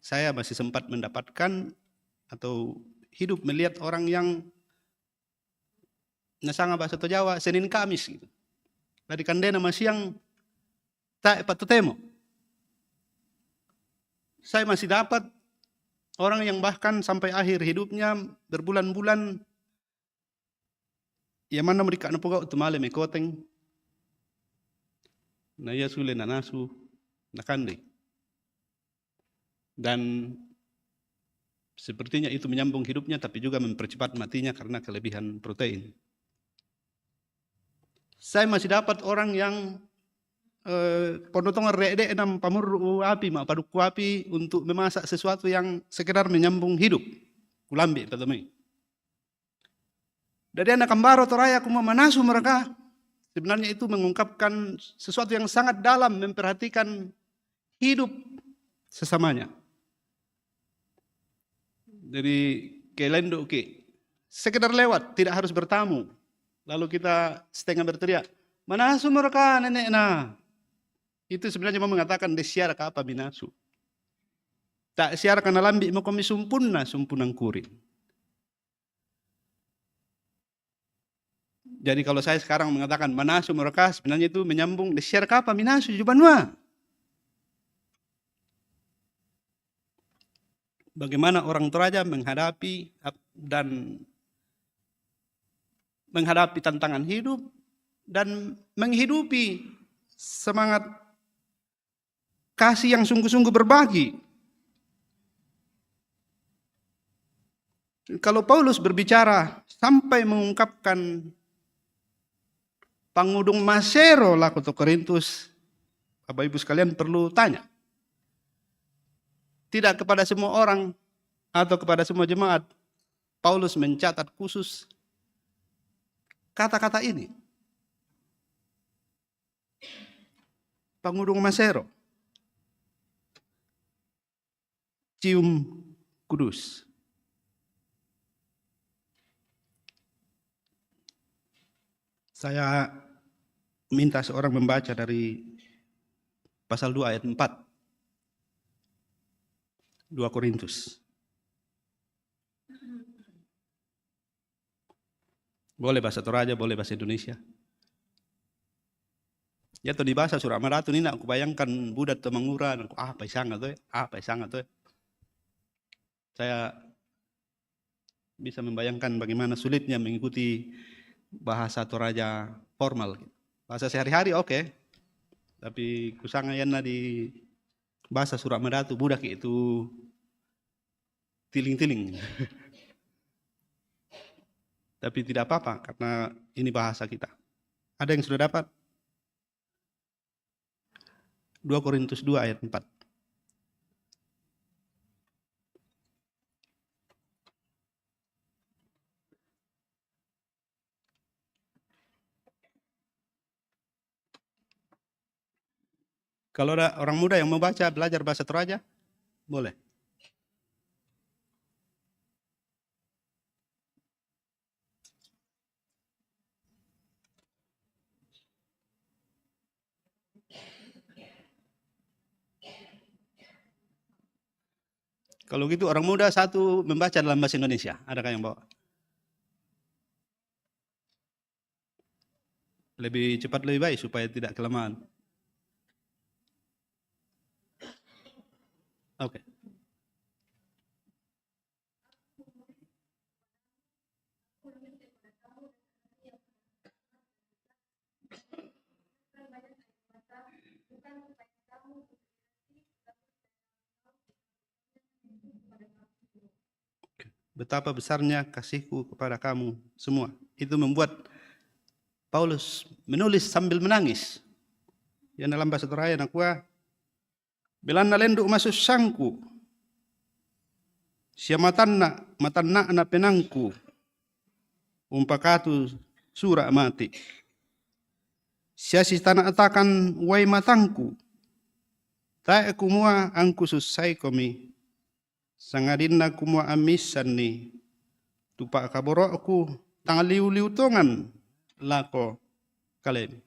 Saya masih sempat mendapatkan atau hidup melihat orang yang nasanga bahasa Jawa Senin Kamis gitu. Dari kandena masiang Tak patutemo. Saya masih dapat orang yang bahkan sampai akhir hidupnya berbulan-bulan ya mana mereka napoga utumale mekoteng na ya sule nanasu nakande. Dan sepertinya itu menyambung hidupnya tapi juga mempercepat matinya karena kelebihan protein. Saya masih dapat orang yang ponotongan rede enam pamur api ma paduku api untuk memasak sesuatu yang sekedar menyambung hidup. Kulambi patamai. Dari anak kambaro toraya kuma manasu mereka sebenarnya itu mengungkapkan sesuatu yang sangat dalam memperhatikan hidup sesamanya. Jadi kelendo ke sekedar lewat tidak harus bertamu. Lalu kita setengah berteriak, manasu mereka nenek na. Itu sebenarnya mau mengatakan desiara ke apa binasu. Tak siara kana lambi mo komi sumpunna sumpunang kuring. Jadi kalau saya sekarang mengatakan manasu mereka sebenarnya itu menyambung desiara ke apa binasu jubanwa. Bagaimana orang Toraja menghadapi dan menghadapi tantangan hidup dan menghidupi semangat kasih yang sungguh-sungguh berbagi. Kalau Paulus berbicara sampai mengungkapkan pangudung masero laku to Korintus, Bapak Ibu sekalian perlu tanya. Tidak kepada semua orang atau kepada semua jemaat, Paulus mencatat khusus kata-kata ini. Pangudung masero. Cium kudus. Saya minta seorang membaca dari pasal 2 ayat 4. 2 Korintus. Boleh bahasa Toraja, boleh bahasa Indonesia. Ya to di bahasa Surat Maratu ini aku bayangkan budak to manguran, aku apa isanga to. Saya bisa membayangkan bagaimana sulitnya mengikuti bahasa Toraja formal. Bahasa sehari-hari oke. Tapi kusanga yana di bahasa Surat Maratu budak itu tiling-tiling. Tapi tidak apa-apa karena ini bahasa kita. Ada yang sudah dapat? 2 Korintus 2 ayat 4. Kalau ada orang muda yang mau baca, belajar bahasa Toraja, boleh. Kalau gitu orang muda satu membaca dalam bahasa Indonesia. Adakah yang bawa? Lebih cepat lebih baik supaya tidak kelamaan. Oke. Betapa besarnya kasihku kepada kamu semua. Itu membuat Paulus menulis sambil menangis. Yang dalam bahasa Toraja nakua, belan nalenduk masuk sangku, sia matanna na penangku, umpakatu surah mati. Sia si tanah atakan wai matangku, tak kumua angku susai komi, sangadinna kumua amisan ni, tupak kaborokku tangaliu-liu tongan lako kalem.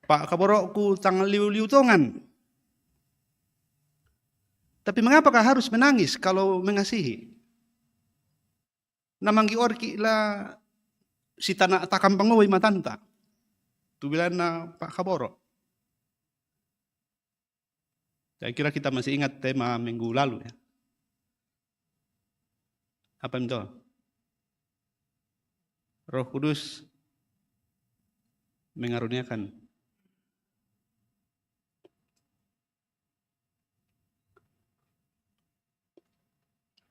Pak kaborokku tangan liu-liu tongan. Tapi mengapakah harus menangis kalau mengasihi? Namanggi orki la si tanah takam pangoy matanta. Tu bilang na Pak Kaboro. Saya kira kita masih ingat tema minggu lalu ya. Apa itu? Roh Kudus mengaruniakan.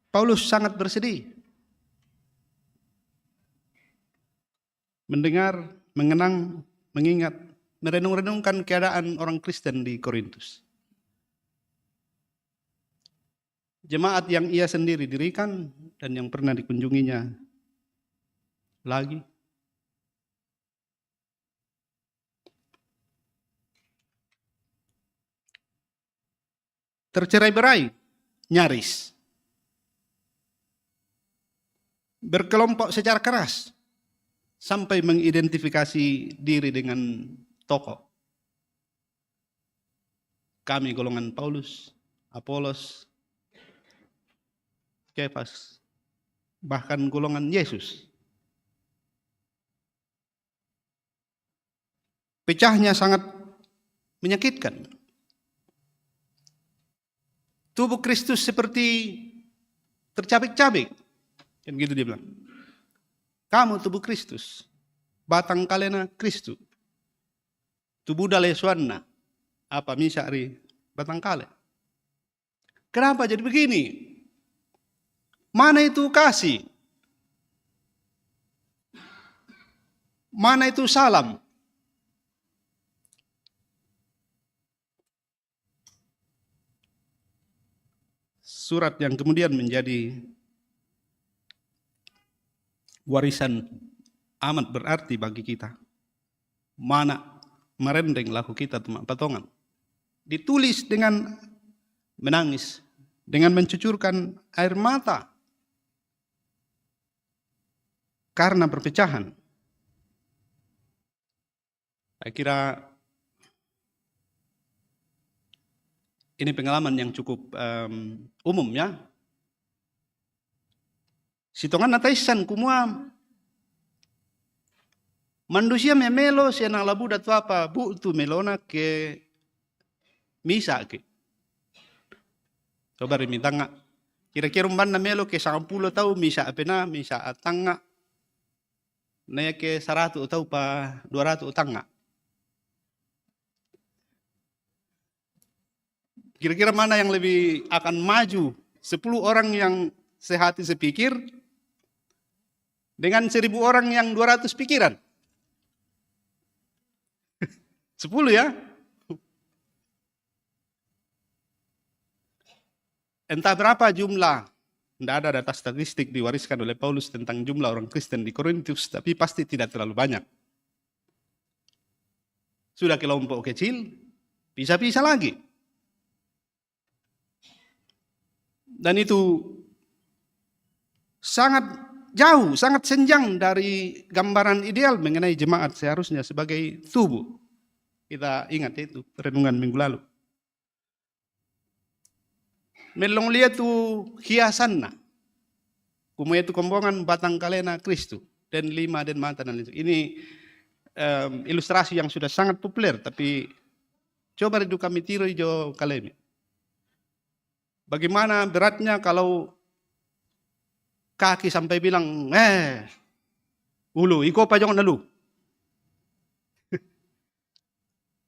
Paulus sangat bersedih mendengar, mengenang, mengingat, merenung-renungkan keadaan orang Kristen di Korintus. Jemaat yang ia sendiri dirikan dan yang pernah dikunjunginya lagi. Tercerai-berai, nyaris. Berkelompok secara keras, sampai mengidentifikasi diri dengan tokoh. Kami golongan Paulus, Apolos, Kefas, bahkan golongan Yesus. Pecahnya sangat menyakitkan. Tubuh Kristus seperti tercabik-cabik. Kan gitu dia bilang. Kamu tubuh Kristus, batang kalena Kristus. Tubuh dale suanna, apa misari batang kale. Kenapa jadi begini? Mana itu kasih? Mana itu salam? Surat yang kemudian menjadi warisan amat berarti bagi kita. Mana merendeng laku kita teman patongan. Ditulis dengan menangis, dengan mencucurkan air mata. Karena perpecahan. Saya kira ini pengalaman yang cukup umum ya. Sitongan nataisan kumua manusia memelo siya nang labu datu apa bu tu melona ke misa ke. Coba remitanga. Kira-kira umban na melo ke 10 tau misa apena misa atanga. Naya ke 100 tau pa 200 utanga. Kira-kira mana yang lebih akan maju? 10 orang yang sehati sepikir dengan 1000 orang yang 200 pikiran. 10 ya. Entah berapa jumlah, tidak ada data statistik diwariskan oleh Paulus tentang jumlah orang Kristen di Korintus, tapi pasti tidak terlalu banyak. Sudah kelompok kecil, pisah-pisah lagi. Dan itu sangat jauh, sangat senjang dari gambaran ideal mengenai jemaat seharusnya sebagai tubuh. Kita ingat itu, renungan minggu lalu. Melong lihat tu hiasanna. Kumaya itu kombongan batang kalena Kristus. Dan 5 dan mata dan lain. Ini ilustrasi yang sudah sangat populer. Tapi coba redu kami tiru jo kalemi. Bagaimana beratnya kalau kaki sampai bilang, ulu, iko pa jong nalu.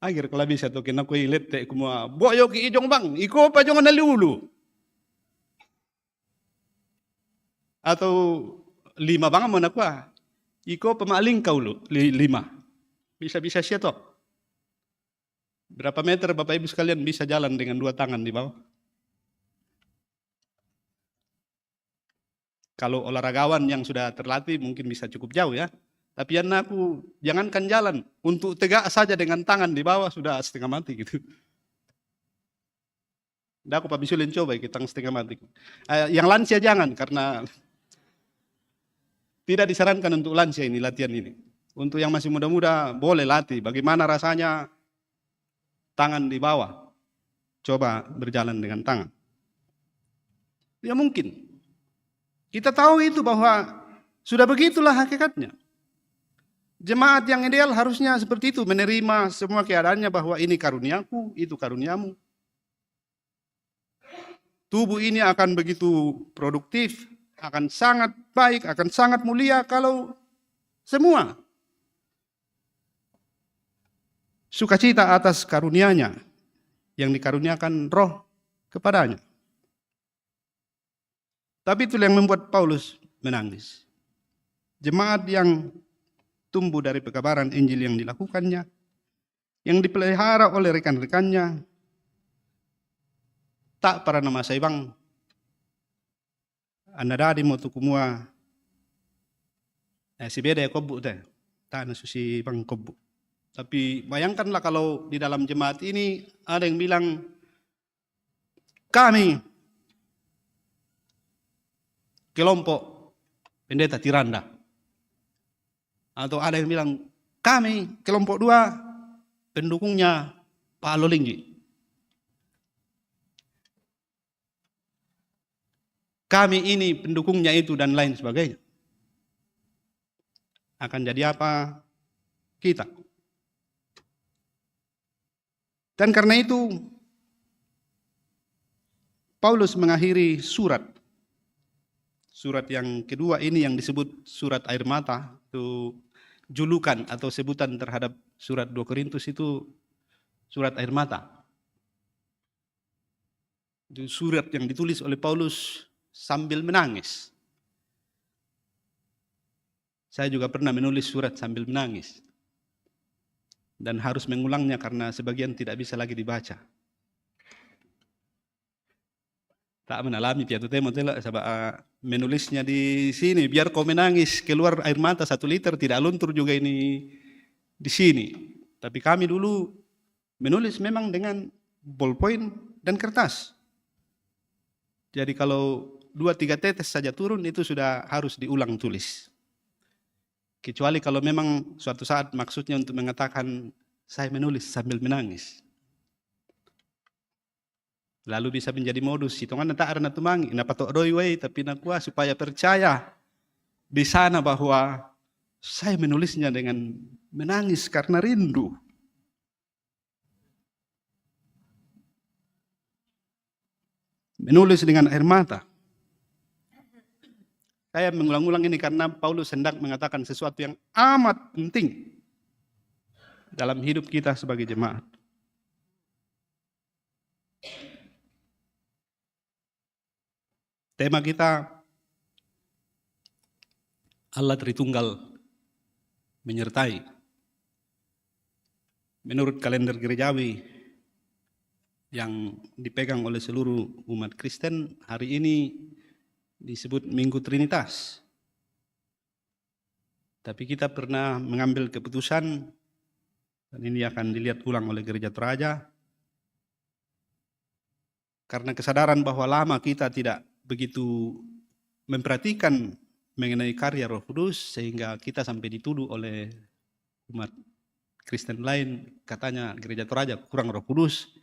Akhir kalau bisa tuh kena kui lete kumua, boyo ki ijong bang, iko pa jong nalu ulu. Atau 5 bang mo na kwa, iko pamaling kau lu, 5. Bisa-bisa siya toh. Berapa meter Bapak Ibu sekalian bisa jalan dengan 2 tangan di bawah? Kalau olahragawan yang sudah terlatih mungkin bisa cukup jauh ya. Tapi anakku jangankan jalan, untuk tegak saja dengan tangan di bawah sudah setengah mati gitu. Dah aku pabisulin coba kita setengah mati. Yang lansia jangan karena tidak disarankan untuk lansia ini latihan ini. Untuk yang masih muda-muda boleh latih. Bagaimana rasanya tangan di bawah? Coba berjalan dengan tangan. Ya mungkin. Kita tahu itu bahwa sudah begitulah hakikatnya. Jemaat yang ideal harusnya seperti itu, menerima semua keadaannya bahwa ini karuniaku, itu karuniamu. Tubuh ini akan begitu produktif, akan sangat baik, akan sangat mulia kalau semua sukacita atas karunia-Nya yang dikaruniakan Roh kepadanya. Tapi itu yang membuat Paulus menangis. Jemaat yang tumbuh dari pekabaran Injil yang dilakukannya, yang dipelihara oleh rekan-rekannya, tak para nama saibang, anda dadi mo tu kumua, si beda ya kobu teh, tak na susi bang kobu. Tapi bayangkanlah kalau di dalam jemaat ini ada yang bilang, kami kelompok pendeta Tiranda. Atau ada yang bilang, kami kelompok 2 pendukungnya Pak Lolinggi. Kami ini pendukungnya itu dan lain sebagainya. Akan jadi apa kita? Dan karena itu, Paulus mengakhiri surat yang kedua ini yang disebut surat air mata, itu julukan atau sebutan terhadap surat 2 Korintus itu surat air mata. Itu surat yang ditulis oleh Paulus sambil menangis. Saya juga pernah menulis surat sambil menangis. Dan harus mengulangnya karena sebagian tidak bisa lagi dibaca. Tak menalami piatu temo tela sabab menulisnya di sini biar kau menangis keluar air mata 1 liter tidak luntur juga ini di sini. Tapi kami dulu menulis memang dengan ballpoint dan kertas. Jadi kalau 2-3 tetes saja turun itu sudah harus diulang tulis. Kecuali kalau memang suatu saat maksudnya untuk mengatakan saya menulis sambil menangis. Lalu bisa menjadi modus, hitungan tak ada natumangi, napatok doi way, tapi nakua supaya percaya di sana bahwa saya menulisnya dengan menangis karena rindu. Menulis dengan air mata. Saya mengulang-ulang ini karena Paulus hendak mengatakan sesuatu yang amat penting dalam hidup kita sebagai jemaat. Tema kita, Allah Tritunggal menyertai. Menurut kalender gerejawi yang dipegang oleh seluruh umat Kristen, hari ini disebut Minggu Trinitas. Tapi kita pernah mengambil keputusan, dan ini akan dilihat ulang oleh Gereja Toraja, karena kesadaran bahwa lama kita tidak begitu memperhatikan mengenai karya Roh Kudus, sehingga kita sampai dituduh oleh umat Kristen lain, katanya Gereja Toraja kurang Roh Kudus.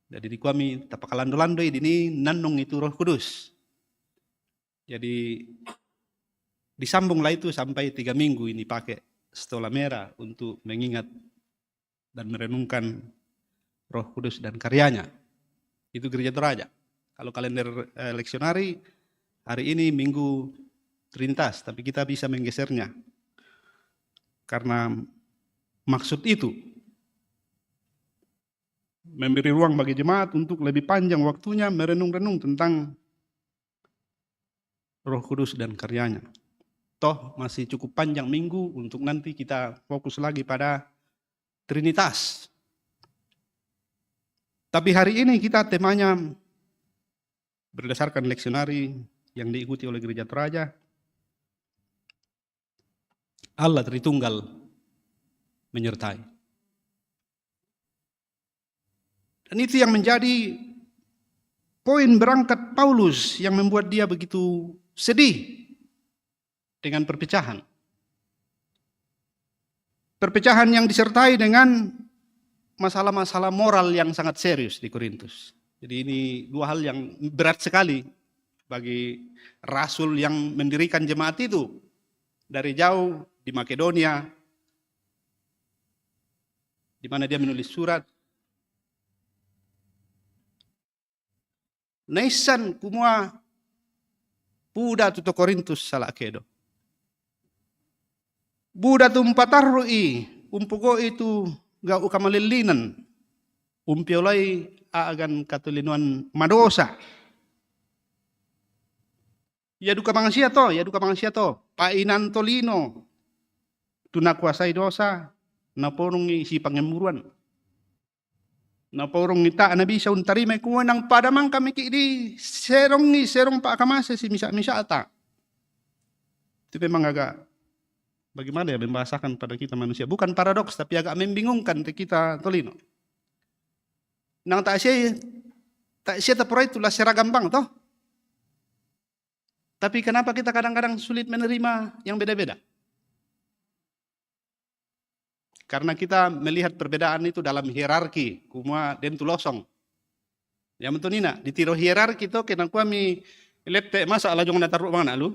Jadi di kami tapakalando-lando ini nandung itu Roh Kudus. Jadi disambunglah itu sampai 3 minggu ini pakai stola merah untuk mengingat dan merenungkan Roh Kudus dan karyanya. Itu Gereja Toraja. Kalau kalender leksionari, hari ini Minggu Trinitas, tapi kita bisa menggesernya. Karena maksud itu, memberi ruang bagi jemaat untuk lebih panjang waktunya merenung-renung tentang Roh Kudus dan karyanya. Toh masih cukup panjang minggu untuk nanti kita fokus lagi pada Trinitas. Tapi hari ini kita temanya berdasarkan leksionari yang diikuti oleh Gereja Toraja, Allah Tritunggal menyertai. Dan itu yang menjadi poin berangkat Paulus yang membuat dia begitu sedih dengan perpecahan. Perpecahan yang disertai dengan masalah-masalah moral yang sangat serius di Korintus. Jadi ini 2 hal yang berat sekali bagi rasul yang mendirikan jemaat itu dari jauh di Makedonia, di mana dia menulis surat. Naisan kumua Buddha tuto Korintus salak kedo. Buddha tu umpatarrui, umpugo itu ga ukamalilinan. Umpiolai aagan katulinuan madosa. Ya duka mangsia to, painan tolino. Tunakuasai dosa, naporong isi pangemuruan. Naporong ita na bisa untarime kuha ng padamang kami di serong pa akamase si misa ata. Itu memang agak bagaimana ya membahasakan pada kita manusia. Bukan paradoks tapi agak membingungkan kita tolino. Nang tak siya tapura itulah seragam bang toh. Tapi kenapa kita kadang-kadang sulit menerima yang beda-beda? Karena kita melihat perbedaan itu dalam hierarki, kuma den tulosong. Ya mentunina, di tiro hierarki itu kena kami lepte masa ala jong nataru bang lu.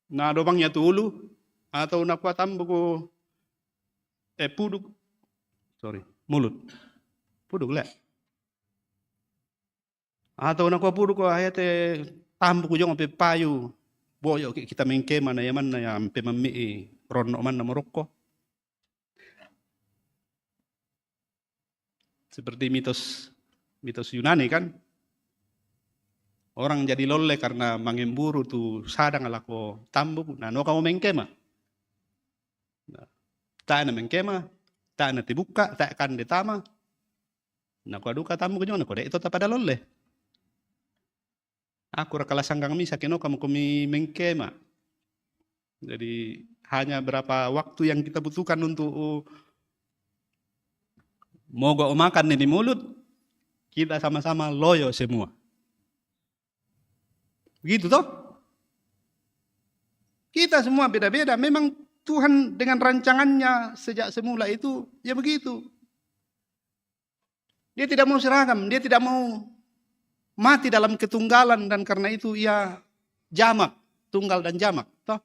Na dobang ya tulu atau nakwa tambu ko puduk. Mulut. Puduk le. Atau nakwa puduk ko ayate tambu ko jong payu. Boyo kita mengkema na yaman na yam pemami rono man na Morocco. Seperti mitos Yunani kan. Orang jadi lolle karena mangemburu tu sadang alako tambuk. Nah, no kamu mengkema. Tak na mengkema, tak na tibuka, tak kan ditama. Nah, ko aduka tambuk nyo na ko itu tapada lolle. Aku rakala sanggang misa keno kamu kami mengkema. Jadi hanya berapa waktu yang kita butuhkan untuk mogok makan di mulut, kita sama-sama loyo semua. Begitu toh? Kita semua beda-beda. Memang Tuhan dengan rancangannya sejak semula itu ya begitu. Dia tidak mau seragam, dia tidak mau mati dalam ketunggalan dan karena itu ia jamak, tunggal dan jamak. Toh?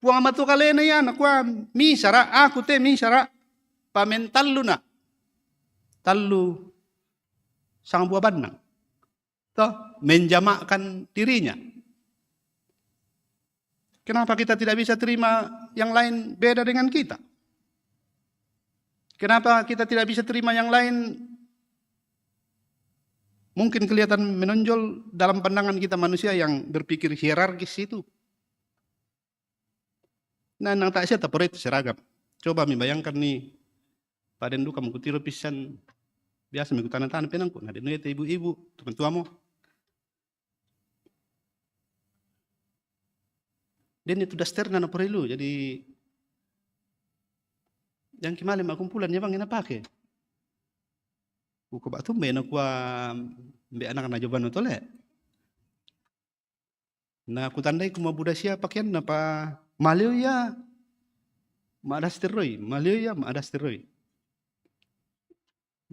Puang matu kalena ya anak misara, aku te misara, pamen tallu na. Tallu sang buah banang. Toh, menjamakkan dirinya. Kenapa kita tidak bisa terima yang lain beda dengan kita? Kenapa kita tidak bisa terima yang lain mungkin kelihatan menonjol dalam pandangan kita manusia yang berpikir hierarkis itu? Nah, nang tak siya tapor itu seragam. Coba membayangkan nih, paden du kamu kutiro pisan, biasa mengikutan tanah penangku, nah denu ibu-ibu, teman tuamu. Dan itu dasterna na perlu, jadi yang kimalim kumpulan ya bang ina pake. Buku batu be na kuwa be anak na joban to le. Na aku tandai kuma budasya pakaian na pa malio ya maadasteroi, malio ya maadasteroi.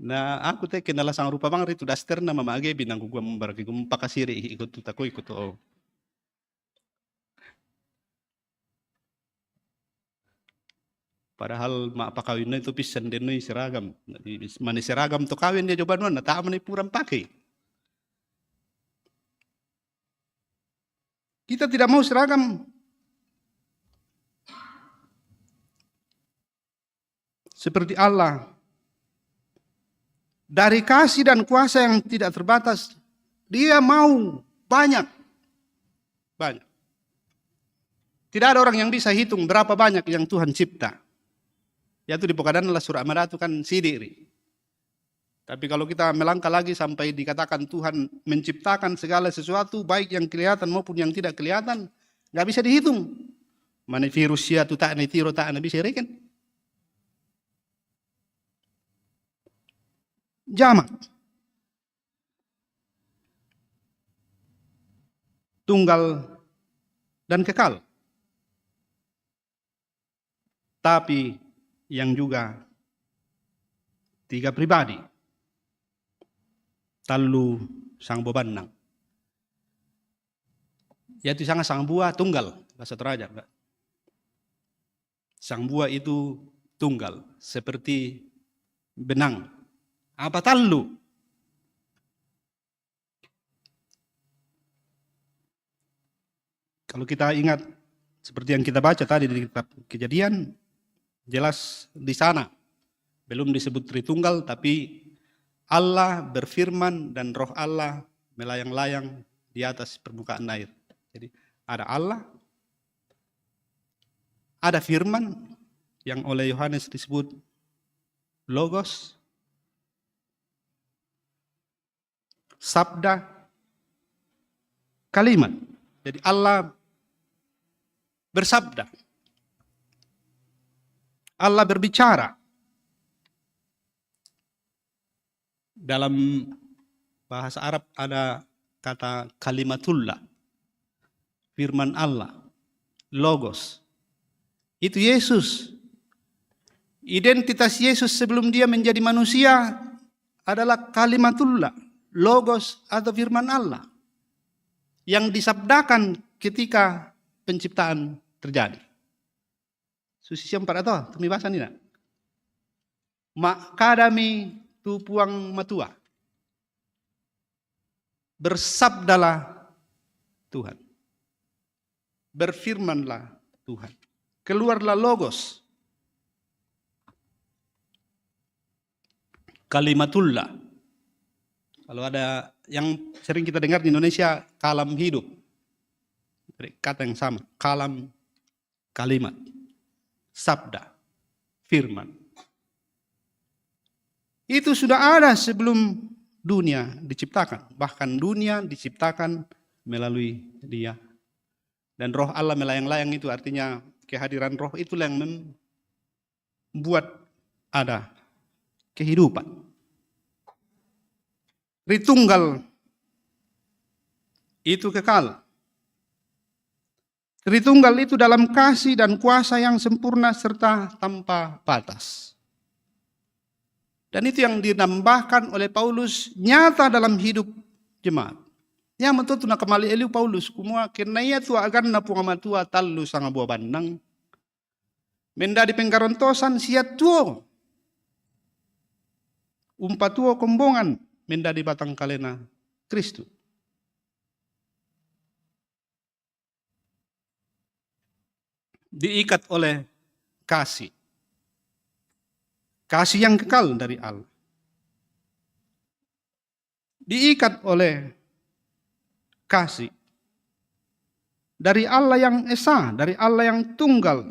Na aku te kenala sang rupa bang ritu daster na mamage binang gua membaraki gum pakasiri ikut tutako ikut o. Padahal mak pakawin na itu pisan din na seragam. Mani seragam to kawin dia joban na tama na purang pakai. Kita tidak mau seragam. Seperti Allah. Dari kasih dan kuasa yang tidak terbatas, dia mau banyak. Banyak. Tidak ada orang yang bisa hitung berapa banyak yang Tuhan cipta. Yaitu di Pokadan adalah surah Amara itu kan sidiri. Tapi kalau kita melangkah lagi sampai dikatakan Tuhan menciptakan segala sesuatu, baik yang kelihatan maupun yang tidak kelihatan, nggak bisa dihitung. Mana virusnya tu tak netiro tak bisa reken. Jamak. Tunggal dan kekal. Tapi yang juga tiga pribadi. Tallu sang bebanang. Yaitu sang buah tunggal bahasa Toraja. Sang buah itu tunggal, seperti benang. Apa tallu? Kalau kita ingat seperti yang kita baca tadi di kitab Kejadian, jelas di sana belum disebut Tritunggal, tapi Allah berfirman dan roh Allah melayang-layang di atas permukaan air. Jadi ada Allah, ada firman yang oleh Yohanes disebut Logos, sabda, kalimat. Jadi Allah bersabda, Allah berbicara. Dalam bahasa Arab ada kata kalimatullah, firman Allah, logos. Itu Yesus. Identitas Yesus sebelum dia menjadi manusia adalah kalimatullah, logos atau firman Allah, yang disabdakan ketika penciptaan terjadi. Susi sempat atau tumi bahasa ini nak? Mak kadami tu puang matua. Bersabdalah Tuhan. Berfirmanlah Tuhan. Keluarlah logos. Kalimatullah. Kalau ada yang sering kita dengar di Indonesia, kalam hidup. Kata yang sama, kalam, kalimat, sabda, firman. Itu sudah ada sebelum dunia diciptakan. Bahkan dunia diciptakan melalui dia. Dan roh Allah melayang-layang itu artinya kehadiran roh itulah yang membuat ada kehidupan. Tritunggal itu kekal. Tritunggal itu dalam kasih dan kuasa yang sempurna serta tanpa batas. Dan itu yang dinambahkan oleh Paulus nyata dalam hidup jemaat. Ya mentutu na kemali eliu Paulus kumua kena ia tua agan na punga matua talu sanga buah bandang. Menda di pengkarontosan siat tuo. Umpat tuo kombongan menda di batang kalena Kristus. Diikat oleh kasih. Kasih yang kekal dari Allah. Diikat oleh kasih dari Allah yang esa, dari Allah yang tunggal,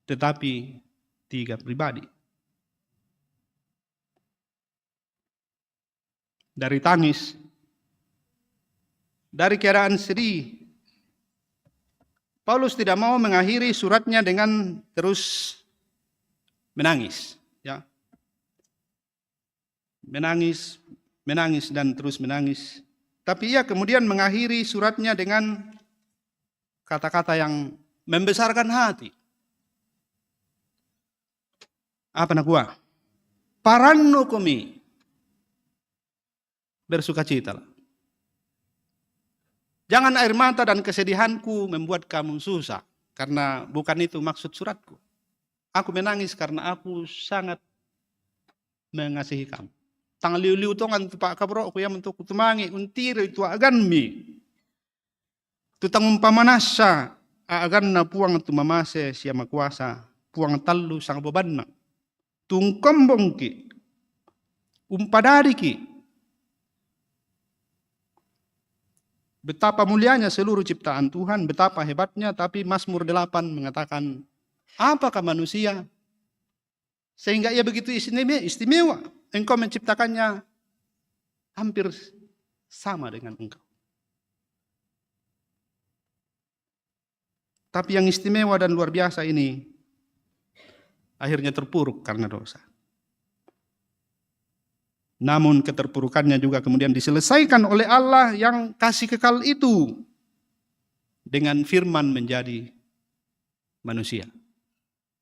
tetapi tiga pribadi. Dari tangis, dari keadaan sedih, Paulus tidak mau mengakhiri suratnya dengan terus menangis, ya. Menangis dan terus menangis. Tapi ia kemudian mengakhiri suratnya dengan kata-kata yang membesarkan hati. Apa nak gua? Paranno komi. Bersukacitalah. Jangan air mata dan kesedihanku membuat kamu susah, karena bukan itu maksud suratku. Aku menangis karena aku sangat mengasihi kamu. Tang liu-liu tongan tu pak kabro aku yang mentuk tumangi untiri itu aganmi. Tu tang umpamanasa agan na puang tu mamase siama kuasa puang tallu sang bebanna. Tung kombongki umpadariki. Betapa mulianya seluruh ciptaan Tuhan, betapa hebatnya, tapi Mazmur 8 mengatakan, apakah manusia sehingga ia begitu istimewa? Engkau menciptakannya hampir sama dengan engkau. Tapi yang istimewa dan luar biasa ini akhirnya terpuruk karena dosa. Namun keterpurukannya juga kemudian diselesaikan oleh Allah yang kasih kekal itu dengan firman menjadi manusia.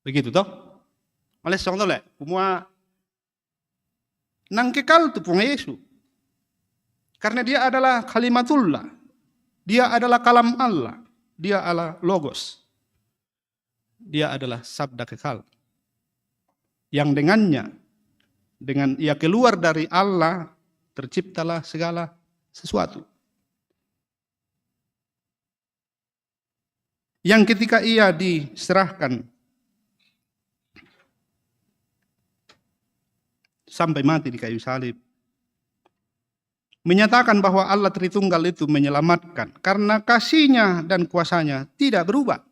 Begitu toh? Oleh sebab itu, semua nang kekal tu pung Yesus. Karena dia adalah kalimatullah. Dia adalah kalam Allah. Dia adalah logos. Dia adalah sabda kekal. yang dengannya, dengan ia keluar dari Allah, terciptalah segala sesuatu. Yang ketika ia diserahkan sampai mati di kayu salib, menyatakan bahwa Allah Tritunggal itu menyelamatkan karena kasih-Nya dan kuasa-Nya tidak berubah.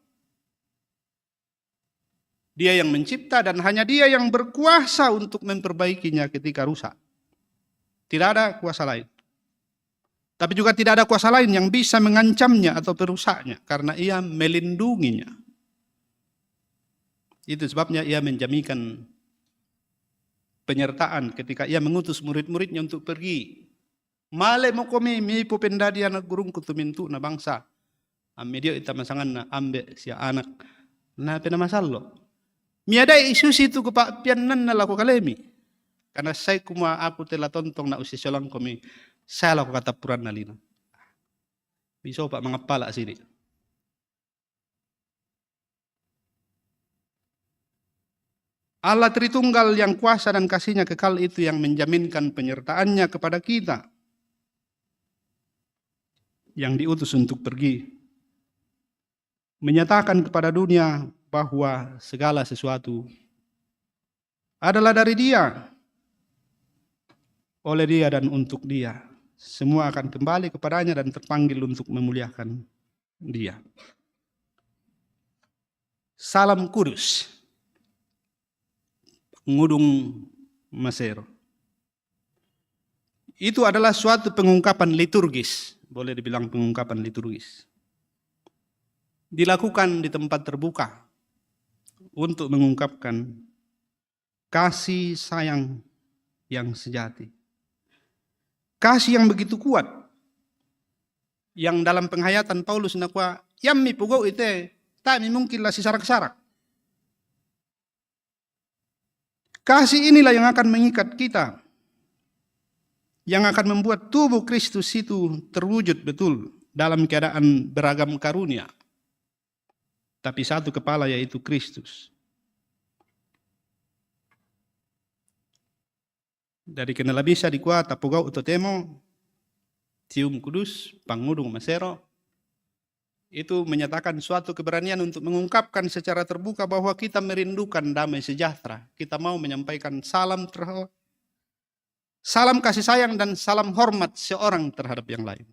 Dia yang mencipta dan hanya Dia yang berkuasa untuk memperbaikinya ketika rusak. Tidak ada kuasa lain. Tapi juga tidak ada kuasa lain yang bisa mengancamnya atau merusaknya karena Ia melindunginya. Itu sebabnya Ia menjamikan penyertaan ketika Ia mengutus murid-muridnya untuk pergi. Male mo kami mipo pendadi anak gurung kutumintu na bangsa. Medio ita masangan na ambe siya anak na pinamasallo. Miada isusi itu kepapianan na lako kalemi. Karena saya kuma aku telah tontong na usisolang kami. Saya lako katapuran na lina. Bisa pak mengapala sini. Allah Tritunggal yang kuasa dan kasih-Nya kekal itu yang menjaminkan penyertaan-Nya kepada kita. Yang diutus untuk pergi. Menyatakan kepada dunia bahwa segala sesuatu adalah dari Dia. Oleh Dia dan untuk Dia. Semua akan kembali kepadanya dan terpanggil untuk memuliakan Dia. Salam kudus. Ngudung Masero. Itu adalah suatu pengungkapan liturgis. Boleh dibilang pengungkapan liturgis. Dilakukan di tempat terbuka. Untuk mengungkapkan kasih sayang yang sejati. Kasih yang begitu kuat. Yang dalam penghayatan Paulus nakwa, yammi pugau ite, tak mungkinlah sisarak-sarak. Kasih inilah yang akan mengikat kita. Yang akan membuat tubuh Kristus itu terwujud betul dalam keadaan beragam karunia. Tapi satu kepala yaitu Kristus. Dari kenala bisa dikuat tapugau utotemo, tium kudus, pangudung Masero, itu menyatakan suatu keberanian untuk mengungkapkan secara terbuka bahwa kita merindukan damai sejahtera. Kita mau menyampaikan salam kasih sayang dan salam hormat seorang terhadap yang lain.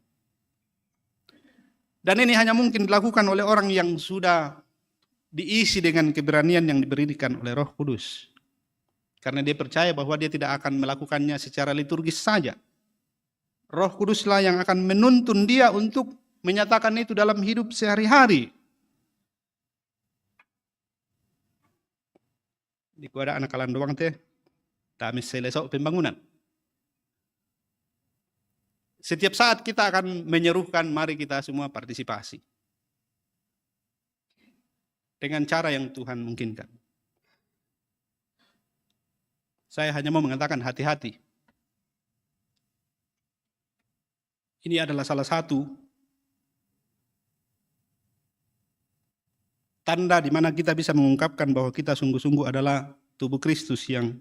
Dan ini hanya mungkin dilakukan oleh orang yang sudah diisi dengan keberanian yang diberikan oleh Roh Kudus. Karena dia percaya bahwa dia tidak akan melakukannya secara liturgis saja. Roh Kuduslah yang akan menuntun dia untuk menyatakan itu dalam hidup sehari-hari. Di kuada anak kalan doang teh, tamis selesai pembangunan. Setiap saat kita akan menyerukan mari kita semua partisipasi. Dengan cara yang Tuhan mungkinkan. Saya hanya mau mengatakan hati-hati. Ini adalah salah satu tanda di mana kita bisa mengungkapkan bahwa kita sungguh-sungguh adalah tubuh Kristus yang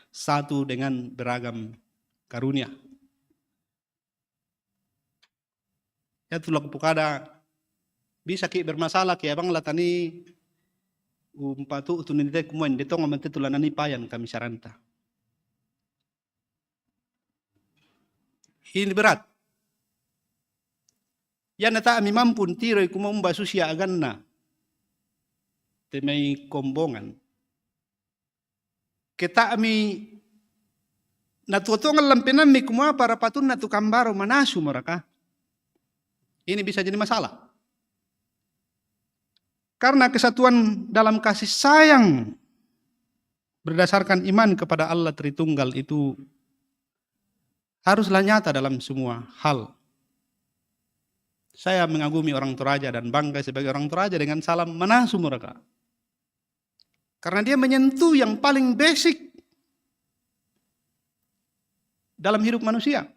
satu dengan beragam karunia. Ya tulak pukada bisa ki bermasalah ki abang latani umpatu utuninte kumuan detong amante tulanani payan kami saranta. Ini berat. Ya nata ami mampun tiroy kumumba susia aganna. Temay kombongan. Kita ami natutungan lampinan mi kumua para patun natu kambaro manasu mereka. Ini bisa jadi masalah. Karena kesatuan dalam kasih sayang berdasarkan iman kepada Allah Tritunggal itu haruslah nyata dalam semua hal. Saya mengagumi orang Toraja dan bangga sebagai orang Toraja dengan salam manasu mereka. Karena dia menyentuh yang paling basic dalam hidup manusia.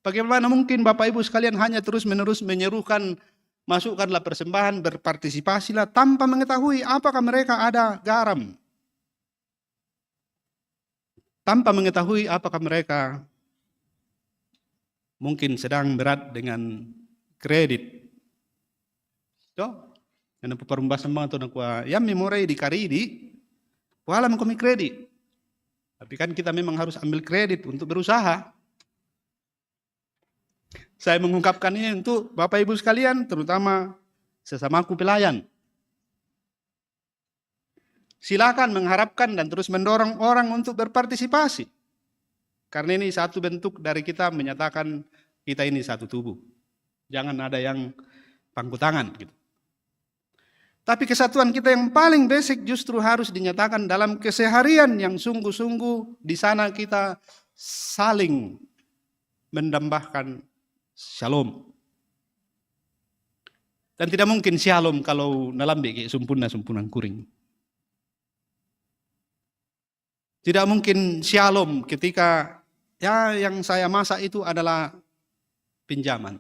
Bagaimana mungkin Bapak Ibu sekalian hanya terus-menerus menyerukan, masukkanlah persembahan, berpartisipasilah tanpa mengetahui apakah mereka ada garam. tanpa mengetahui apakah mereka mungkin sedang berat dengan kredit. So, karena perumbasan mga ito na yang memory di karidi, wala man kami kredit. Tapi kan kita memang harus ambil kredit untuk berusaha. Saya mengungkapkan ini untuk Bapak Ibu sekalian, terutama sesamaku pelayan. Silakan mengharapkan dan terus mendorong orang untuk berpartisipasi. Karena ini satu bentuk dari kita menyatakan kita ini satu tubuh. Jangan ada yang pangku tangan gitu. Tapi kesatuan kita yang paling basic justru harus dinyatakan dalam keseharian yang sungguh-sungguh di sana kita saling mendambahkan shalom. Dan tidak mungkin shalom kalau nalambe kayak sempurna kuring. Tidak mungkin shalom ketika ya yang saya masak itu adalah pinjaman.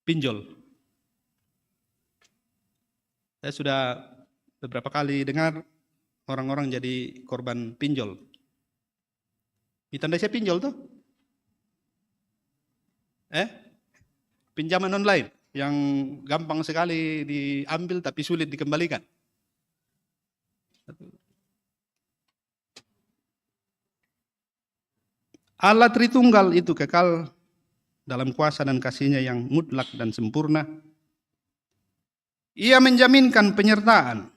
Pinjol. Saya sudah beberapa kali dengar orang-orang jadi korban pinjol. Ditandai saya pinjol tuh? Pinjaman online yang gampang sekali diambil tapi sulit dikembalikan. Allah Tritunggal itu kekal dalam kuasa dan kasih-Nya yang mutlak dan sempurna. Ia menjaminkan penyertaan.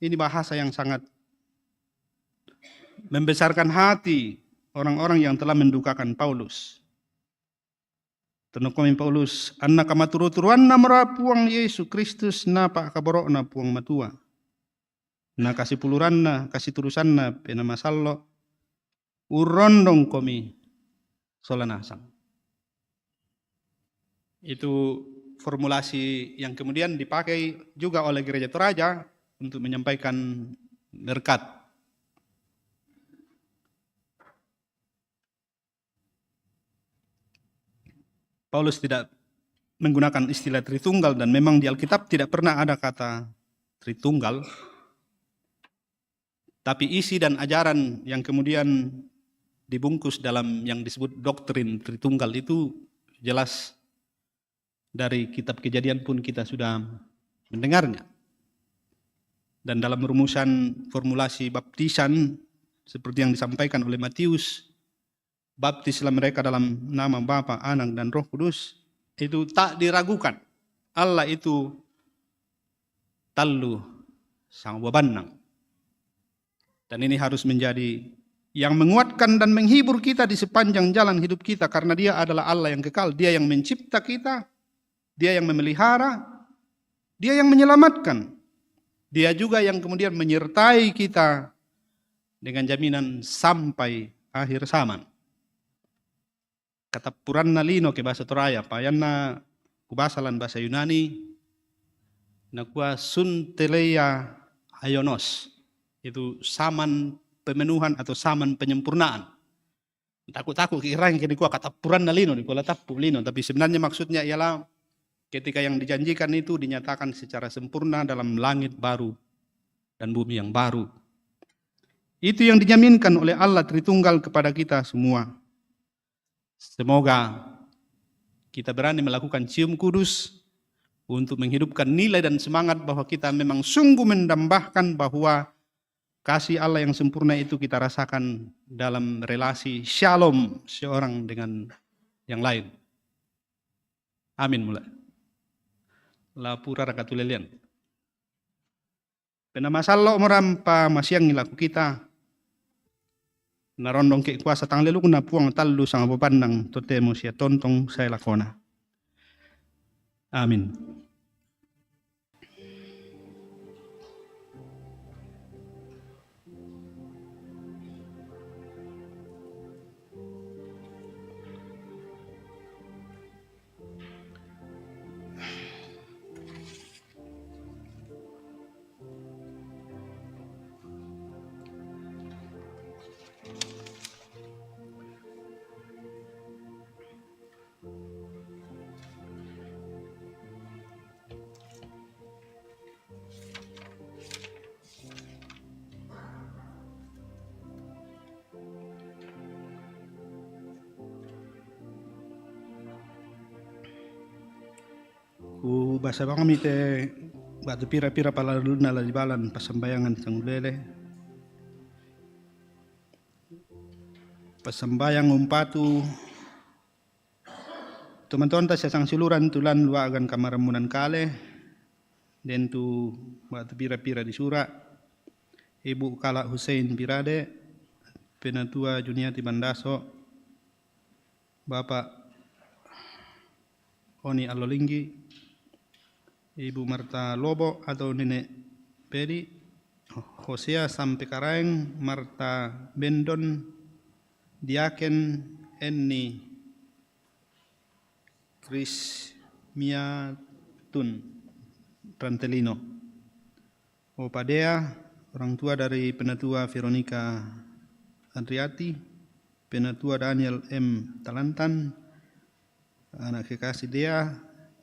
Ini bahasa yang sangat membesarkan hati orang-orang yang telah mendukakan Paulus. Tenukomin Paulus, anak kamaturu-turuan na merapuang Yesus Kristus na pak kaborok na puang matua. Na kasih puluran na, kasih turusan na, penamasallo, urondong komi solanasang. Itu formulasi yang kemudian dipakai juga oleh Gereja Toraja untuk menyampaikan berkat. Paulus tidak menggunakan istilah Tritunggal dan memang di Alkitab tidak pernah ada kata Tritunggal. Tapi isi dan ajaran yang kemudian dibungkus dalam yang disebut doktrin Tritunggal itu jelas dari kitab Kejadian pun kita sudah mendengarnya. Dan dalam rumusan formulasi baptisan seperti yang disampaikan oleh Matius, baptislah mereka dalam nama Bapa, Anak dan Roh Kudus, itu tak diragukan. Allah itu tallu sang wabanang. Dan ini harus menjadi yang menguatkan dan menghibur kita di sepanjang jalan hidup kita. Karena Dia adalah Allah yang kekal. Dia yang mencipta kita. Dia yang memelihara. Dia yang menyelamatkan. Dia juga yang kemudian menyertai kita dengan jaminan sampai akhir zaman. Kata Puranna lino ke bahasa Toraya. Payanna kubasalan bahasa Yunani. Nakua sunteleia ayonos. Itu saman pemenuhan atau saman penyempurnaan. Takut-takut kira yang kini kata puran na lino, di pola tapu lino. Tapi sebenarnya maksudnya ialah ketika yang dijanjikan itu dinyatakan secara sempurna dalam langit baru dan bumi yang baru. Itu yang dijaminkan oleh Allah Tritunggal kepada kita semua. Semoga kita berani melakukan cium kudus untuk menghidupkan nilai dan semangat bahwa kita memang sungguh mendambahkan bahwa kasih Allah yang sempurna itu kita rasakan dalam relasi shalom seorang dengan yang lain. Amin mulai. Lapura rakatulelian. Penamasallo merampa masyang nilaku kita. Narondong ke kuasa tang lelu na puang tallu sang babandang totemo siya tontong saya lakona. Amin. bahasa kami te batu pira-pira palaluna la di balan pasambayangan sanggulele. Pasambayang umpatu teman-teman ta sang siluran tulan lua agan kamaramunan kale den tu batu pira-pira di sura Ibu Kala Hussein Pirade Penatua Juniati Bandaso Bapak Oni Alolinggi Ibu Marta Lobo atau Nenek Pedi Hosea Sampai Karaeng Marta Bendon Diaken Enni Chris Miatun Rantelino Opadea orang tua dari Penatua Veronica Andriati Penatua Daniel M. Talantan anak kekasih Dea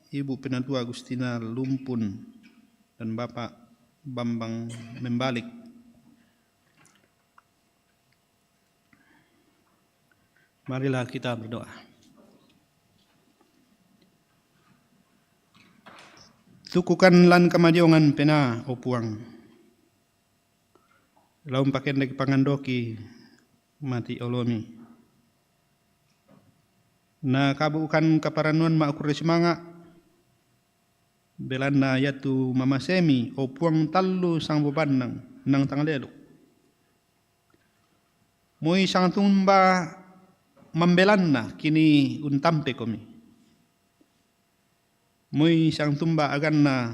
Ibu Penatua Agustina Lumpun dan Bapak Bambang Membalik. Marilah kita berdoa. Tukukan lan kamajongan pena opuang. Laum paken lagi pangandoki mati olomi. Na kabukan kaparanuan makure semanga belanda yatu mama semi opuang tallu sang bebanang nang tangalelo. Moi sang tumba mambelanna kini untampe komi. Moi sang tumba aganna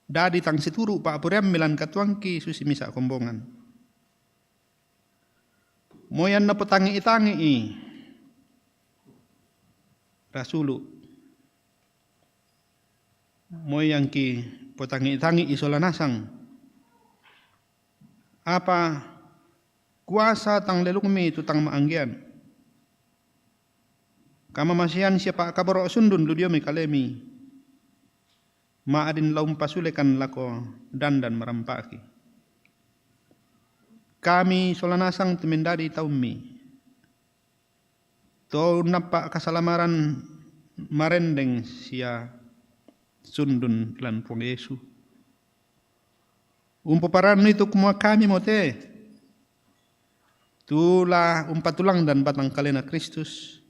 dadi tang situru pa apurem milan katuangki susi misa kombongan. Moi anna petangi itangi rasulu. Moi yangki petangi itangi isola nasang. Apa kuasa tang lelukmi tu tang maanggian. Kama masian siapa kabaro sundun ludiomi kalemi. Maadin laum pasulekan lako dandan merampaki. Kami solanasang temendadi taumi. To napa kasalamaran marendeng sia sundun lan pong Yesu. Paran itu kumua kami mote. Tula umpatulang dan batang kalena Kristus.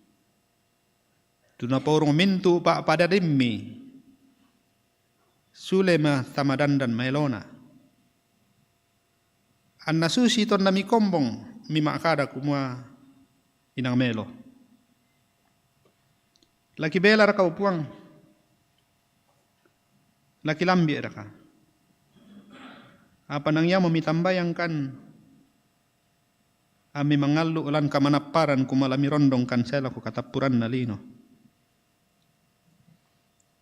Tuna porong mintu pak pada dimmi. Sulema tamadan dan melona. Anna susi ton nami kombong mi makada kumua inang melo. Laki belar kau puang. Laki lambi raka. Apa nang ya memitambayangkan ami mangalu ulan kamanaparan kumalami rondong kan sela ku katapuran nalino.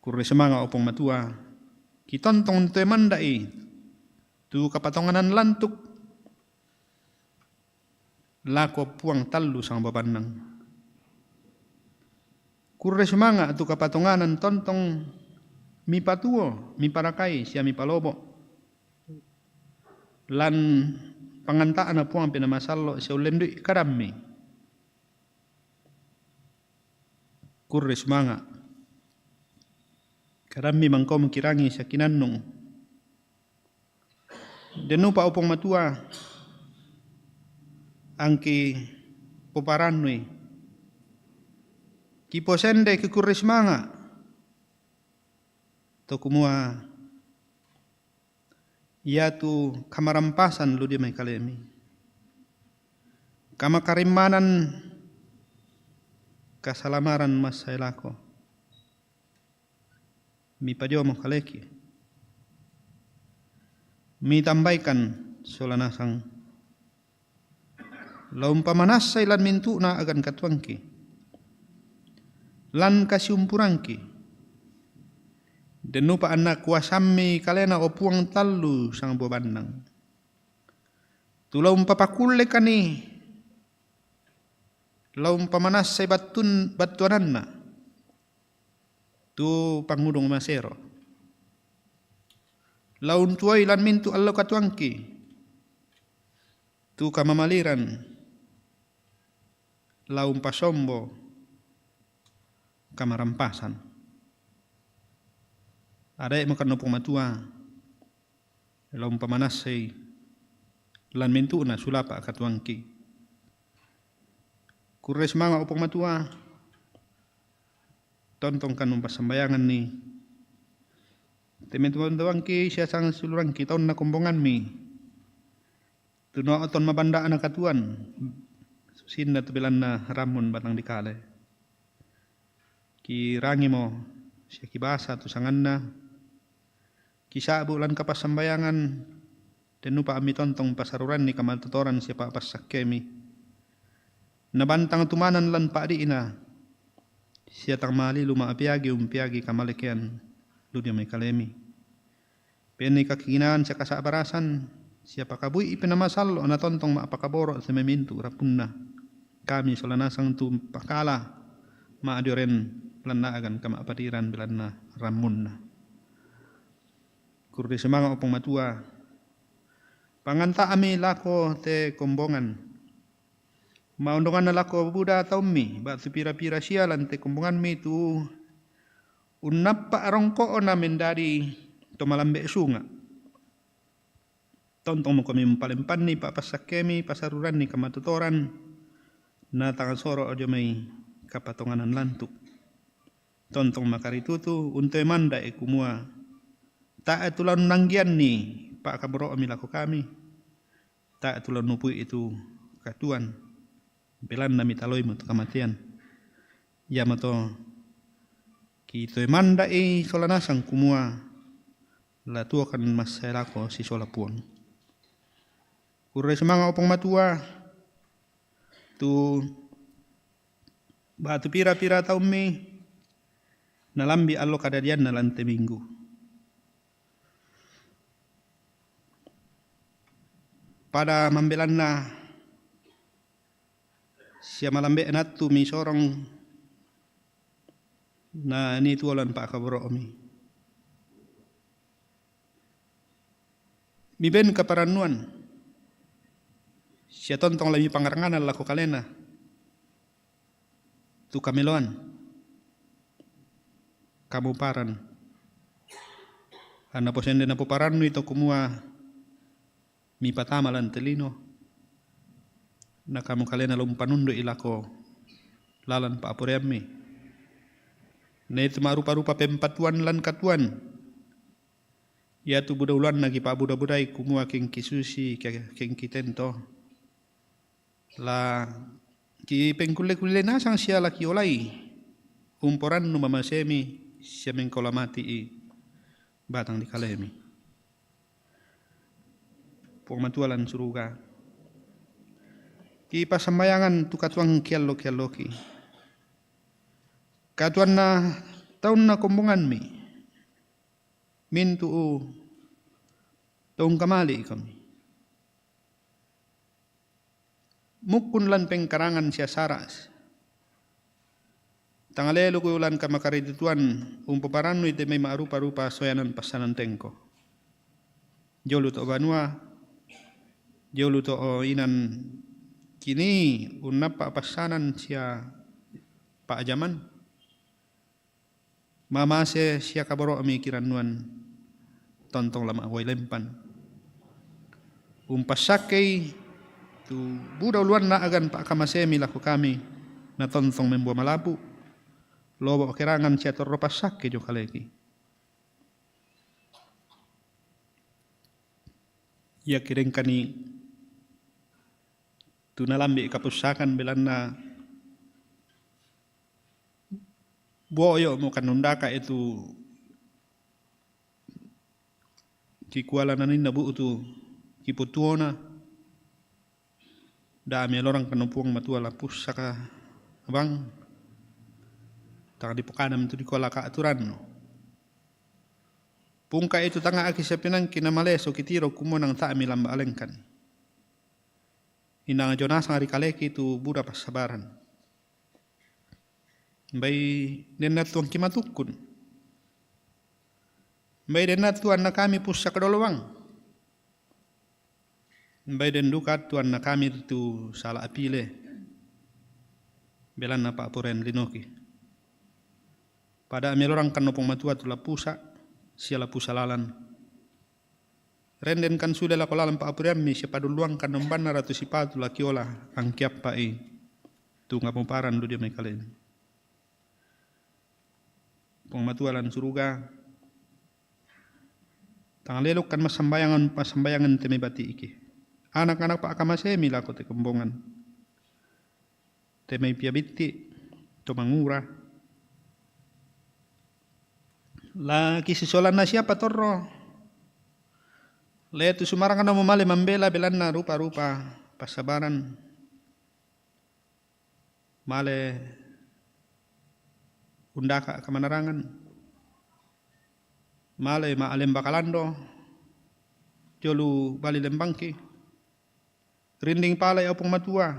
Kurre semanga opong matua. Kitontong te mandai. Tu kapatonganan lantuk. Lako puang tallu sang babanang. Kurre semanga tu kapatonganan tontong mi patuo, mi parakai sia mi palobo. Lan pangantaan na puang pinamasallo sia ulendui karami. Kurre semanga. Karami mangkau mengkirangi sia kinannung. Denupa opong matua. Angki poparanui. Kipo sende ke kurre semanga. To kumua ia tu kamarampasan lu di mai kalemi. Kama karimanan kasalamaran mas sailako. Mi padio mo kaleki. Mi tambaikan solanasang. Laum pamanas sailan mintu na agan katuangki. Lan kasiumpurangki. Denu pa anak kuasami kalena opuang tallu sang bobandang. Tulaum papakule kani. Laum pamanas say batuanan na. Tu pangudong masero. Laun tuay lan mintu allo katuangki. Tu kamamaliran. Laum pasombo kamarampasan. Ada yang makan nopong matua. Lalu pamanas say lan mintu na sulapa katuangki. Kures manga opong matua. Tontong kanong pasambayangan ni. Temen-temen siya sang suluran kita na kumbongan mi. Tuno aton mabanda na katuan. Susin na tubilan na ramon batang dikale. Kirangi mo siya kibasa tu sangan na. Kisa bulan kapasambayangan. Tenupa ami tontong pasaruran ni kamaltutoran siya papasak kemi. Nabantang tumanan lan paadi ina. Siya tang mali lumaapiagi umpiagi kamalikian. Dunia may kalemi. Peni kakinaan siya kasabarasan. Siya pakabuy ipinamasal o natontong maapakaboro sa memintu rapunna. Kami solanasang tu pakala. Maadyoren planaagan kamaapatiran bilan na ramun na. Kurdi semanga opong matua. Panganta ami lako te kombongan. Maundongan na lako buda taumi. Batu pira-pira sialan te kombongan mi tu. Unap pa arongko namin dari tomalambe sunga. Tontong mo kami mapalimpan ni papasak kemi pasaruran ni kamatutoran. Na tangan soro o may kapatonganan lantuk. Tontong makaritutu untoy manda kumua. Tak tulan nanggian ni Pak Kaburo amilako kami. Tak tulan nupui itu katuan. Belan nami taloy mo kamatian. Ya mato kitoy manda solanasang kumua. Latu akan masalako si solapuang. Kuray semanga opong matua. Tu batu pira-pira taumi. Nalambi allo kadadian nalante minggu. Pada mambelan na siya malambe natu mi sorong na ni tuolan Pak Kaburo mi. Mi ben kaparanuan. Siya tontong lami pangarangan lako kalena. Tu kameloan. Kamu paran. Ana posende na puparan ito kumua mi patama lan telino. Na kamu kalena lumpanundo ilako lalan pa apureami. Na itu marupa-rupa pempatuan lan katuan. Ya tu buda-ulan nagi pa buda-budai kumua king kisusi king kitento. La ki pengkule-kule nasang siya laki olay. Umporan no mamasemi siya mengkolamati batang di kalemi. Pumatualan suruga. Ki pasambayangan tu katuang kialo-kialoki. Katuan na taon na kumbungan mi. Mintu taong kamali kami. Mukun lan pengkarangan siya saras. Tangalelo ko ulan ka makaridituan umpaparan ite may maarupa-rupa soyanan pasanan tengko. Jolu to banua, jolu to inan kini unap pa pasanan siya paajaman. Mamase siya kaboro ami kiranuan tontong lama away lempan. Umpasakay tu budaw luan na agan pa kamasemi lako kami na tontong membuah malabu. Lobo kerangan siya torropasak ke jo kaleki. Ya kireng kani tunalambi kapusakan belan na boyo mo kanundaka itu kikuala nanin nabu itu kiputuona dami lorang kanumpuang matua lapus saka abang taka di pukanam itu di kola kaaturan no. Pungka itu tanga aki sepinang kinamaleso kitiro kumonang taami lamba alengkan. Inang jonas ngari kaleki itu buda pasabaran. Bay denat tuang kimatukun. Bay denat tuan na kami pusa kadolowang. Bay den dukat tuan na kami itu salah apile. Belan na pa apuren linoki. Pada amelorang kanopong matua tula pusa. siala pusalalan. Renden kan sudah la kolalan pa apuriammi siapa duluang kan nomban ratu sipatu la kiola angkiap pa tu ngapumparan do dia mai kalen. Pong matualan suruga. Tang lelok kan masambayangan teme bati iki. Anak-anak pa akamasemi la ko te kembongan. Teme piabiti to mangura. La kisisolan na siapa torro. Letu sumarangan na mamali mambela belan na rupa-rupa pasabaran. Male undaka kamanarangan. Male maalem bakalando. Jolu bali lembangki. Rinding palay opong matua.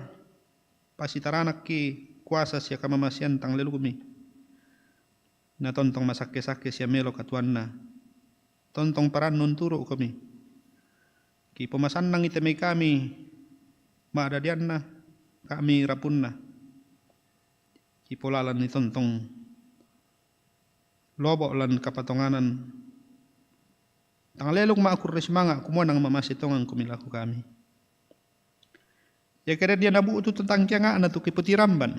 Pasitaranak ki kuasa siya kamamasian tang lelukumi. Na tontong masake-sake siya melo katuan na. Tontong paran non turo kami. Ki pemasan nang itemay kami, maadadian na, kami rapun na. Ki polalan ni tontong lobo lan kapatonganan. Tangalelong maakur resmanga kumuha nang mamasitongan kumilaku kami. Ya kira dia nabu itu tentang kianga na tu kiputiramban.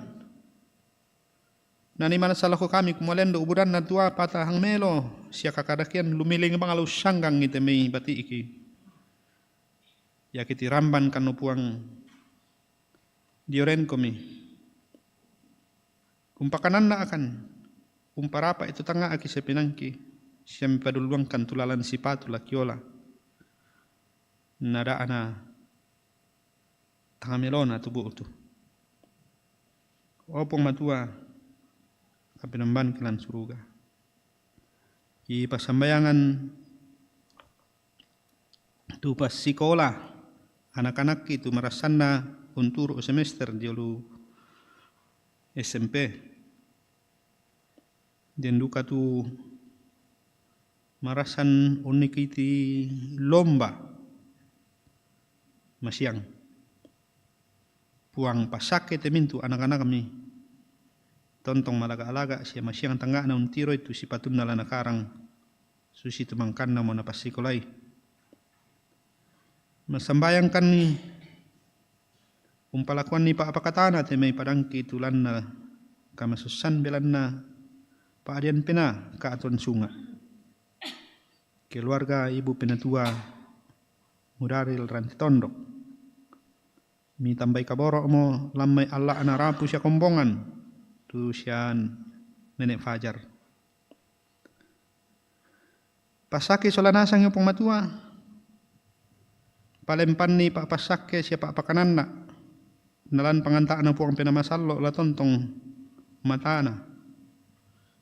Nani mana salah ko kami kumalendo uburan na tua patahang melo siya kakadakian lumiling pangalu sanggang itemay bati iki. Ya kiti ramban kan upuang dioren komi. Umpakanan na akan umparapa itu tanga aki sepinangki siyam paduluang kan tulalan sipatu lakiola. Nada ana tanga melona tubu utu. Opong matua kapinamban kilan suruga. I pasambayangan tu pas sekolah. Anak-anak itu merasan na untuk semester diolu SMP. Dan duka tu marasan unik iti lomba masyang. Puang pasake temintu anak-anak kami. Tontong malaga-alaga siya masyang tangga na untiro itu sipatun nala nakarang. Susi tumangkan na mo na pasikolay. Masambayangkan ni umpalakuan ni pa apakatana te may padangki tulan na kamasusan belan na paadian pina kaaton sunga. Keluarga ibu penatua Mudaril Rantitondok. Mi tambay kaboro mo lamay Allah anarapu siya kombongan tu siyan nenek Fajar. Pasaki solanasang yung pangmatua. Palempan ni Pak Pasake siya Pak Pakanana. Nalan pangantaan na po ang pinamasallo la tontong matana.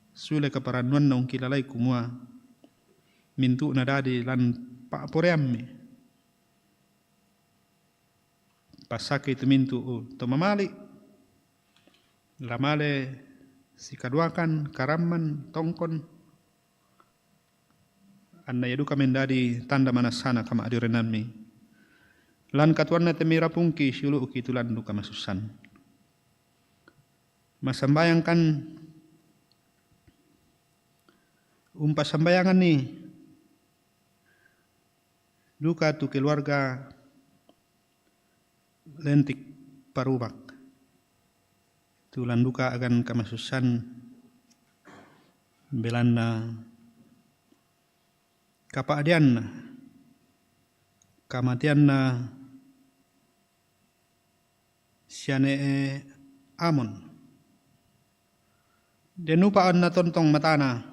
Sule kaparanuan na kilalay kumua. Mintu na dadi lan Pak Poreammi. Pasake itu mintu to mamali. Lamale sikaduakan karaman tongkon. Anna yadu kami dadi tanda manasana kama adirenanmi. Lan katuan na temira pungki siulu uki tulan duka masusan. Masambayangkan sambayangan ni duka tu keluarga lentik parubak. Tulan duka akan kamasusan belanda kapaadian kamatian na siane amon. Denupaan na tontong matana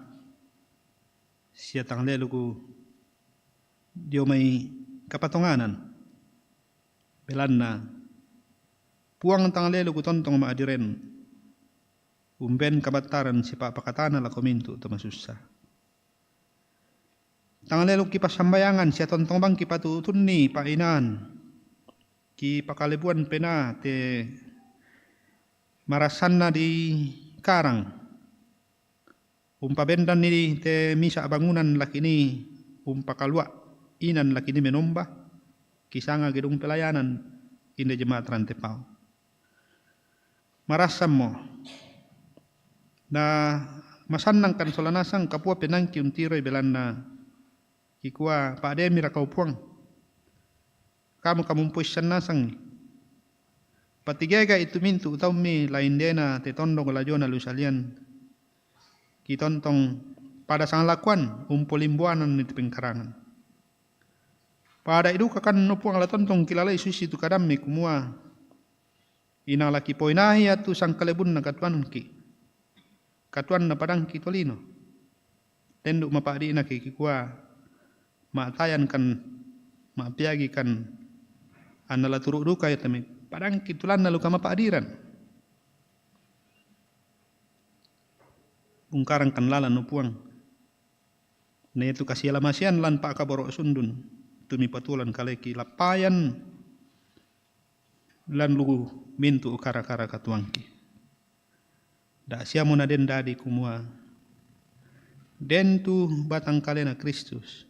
siya tang leluku dio may kapatonganan belan na puang tang leluku tontong maadiren umben kabataran si papakatana la komintu tamasusa. Tang leluk kipasambayangan siya tontong bang kipatutun ni painan ki pakalibuan pena te marasan na di karang umpabendan ni te misa bangunan laki ni umpakalwa inan laki ni menomba kisanga gedung pelayanan inde jemaat rantepau marasam mo na Masanang kan solanasang kapua penangki untiroy belanna kikua Pak Demi rakau puang. Kamu puisan nasang. Patigega itu mintu utaumi lain dena te tondong lajona lusalian. Kitontong pada sang lakuan umpulimbuanan itu pengkarangan. Pada itu kakan nupuang la tontong kilalai susi tu kadami kumua. Ina laki poinahi atu sang kalebun na katuan ki. Katuan na padang ki tolino. Tenduk mapadi na ki kikua. Maatayan kan maapiagi kan anala turuk duka ya temi. Padang ki tulan na luka mapaadiran. Ungkarang kan lalan nupuang. Na itu kasih alamasian lan pak kaborok sundun. Tumi patulan kaleki lapayan lan lugu mintu kara-kara katuangki. Da siamo na den dadi kumua. Den tu batang kalena Kristus.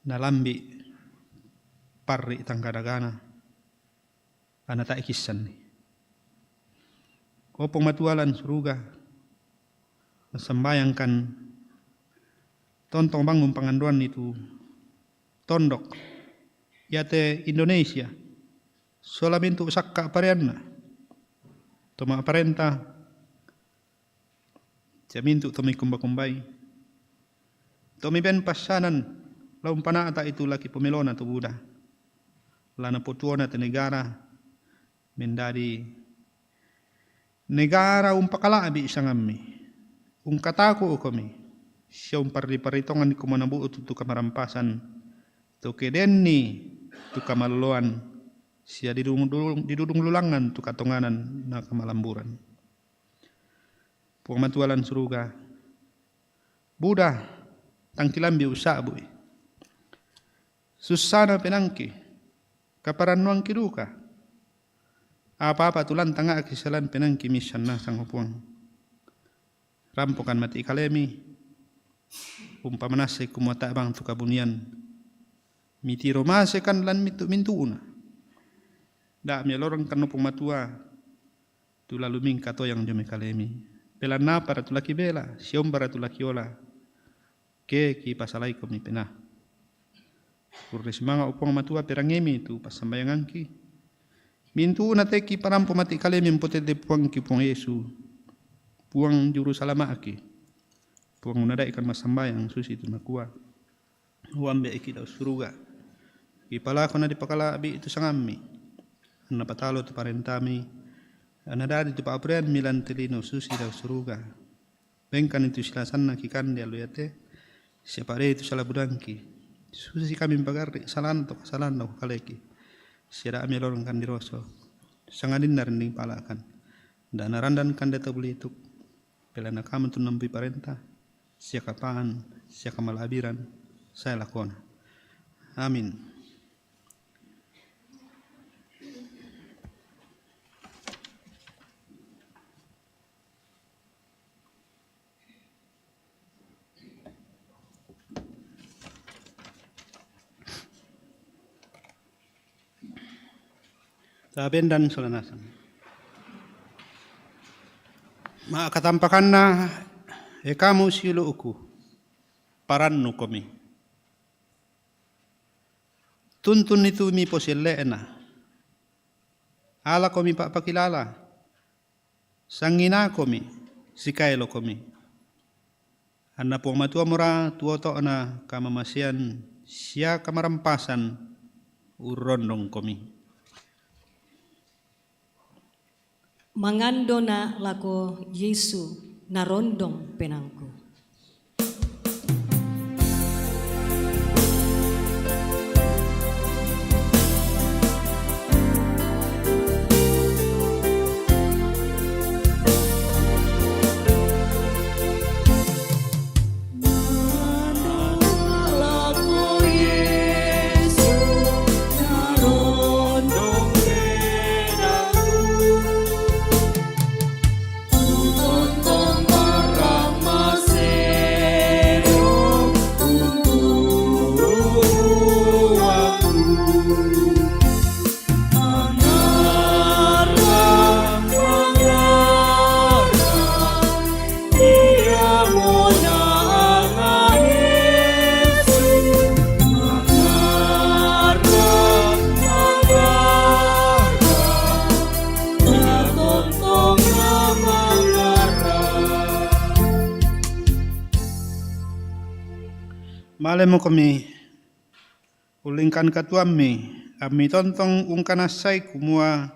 Na lambi parri tangkadagana. Ana tak ikisan ni. Kopong matualan suruga. Sembayangkan tontong bangun panganduan itu tondok yate Indonesia solamente sakka parenna toma aparenta jamintu tomi kumbai tomi ben pasanan laum panata itu laki pemelona tu buda lana potuona te negara mendadi negara pakala abi sangammi kataku kami siya paritongan ko manabuo tu kamarampasan tu kedenni tu kamaluluan siya didudung lulangan tu katonganan na kamalamburan. Pumatualan suruga Buddha tangkilambi usabu susana penangki kaparanuang kiduka apa-apa tulan tanga kisalan penangki misyan na sang upuang rampokan mati kalemi umpamanase kumata bang tu kabunian miti romase kan lan mintu una da mi lorong kan pumatua tu lalu mingka to yang jome kalemi bela na para tu laki bela siom para tu laki ola ke ki pasalai ko mi pena kurres manga upong matua perangemi tu pasambayangan ki mintu una te ki parampo mati kalemi mpote de puang ki puang Yesu puang juru salama aki puang unada ikan masambayang susi tu nakua uambe iki da suruga ipala kona di pakala abi itu sangami na patalo tu parentami anada di tu paapren milan telino susi da suruga bengkan itu silasan na kikan dia luyate siapa itu salah budangki susi kami pagarri salan to salan do kaleki sira ami lorong kan diroso sangadin narending palakan dan narandan kan data beli itu pelana kamu tu nampi parenta siya kapan siya kamalabiran saya lakona amin. Saben dan solanasan. Makatampakan na kamu silo uku parannu komi. Tuntun itu mi posile na. Ala komi pak pakilala. Sangina komi sikailo komi. Anna po matua mura tuoto na kamamasian siya kamarampasan urondong komi. Mangando na lako Yesu narondong penangku. Tontong marama Malemo kami ulingkan katuami, ami tontong ungkan asai kumua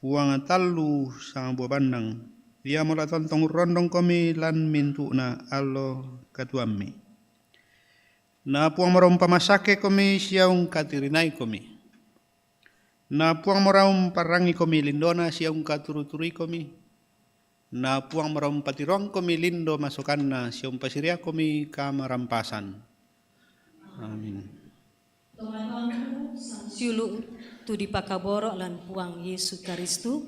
puang talu sang buah bandang. Dia mula tontong rondong kami lan mintu na allo katuami. Na puang morong pamasake kami siaung katirinai kami. Na puang morong parangi kami lindona siaung katuruturi kami. Na puang morong patirong kami lindo masukanna siaung pasiria kami kamarampasan. Amin. Siulu tu dipakaboro lan puang Yesus Kristu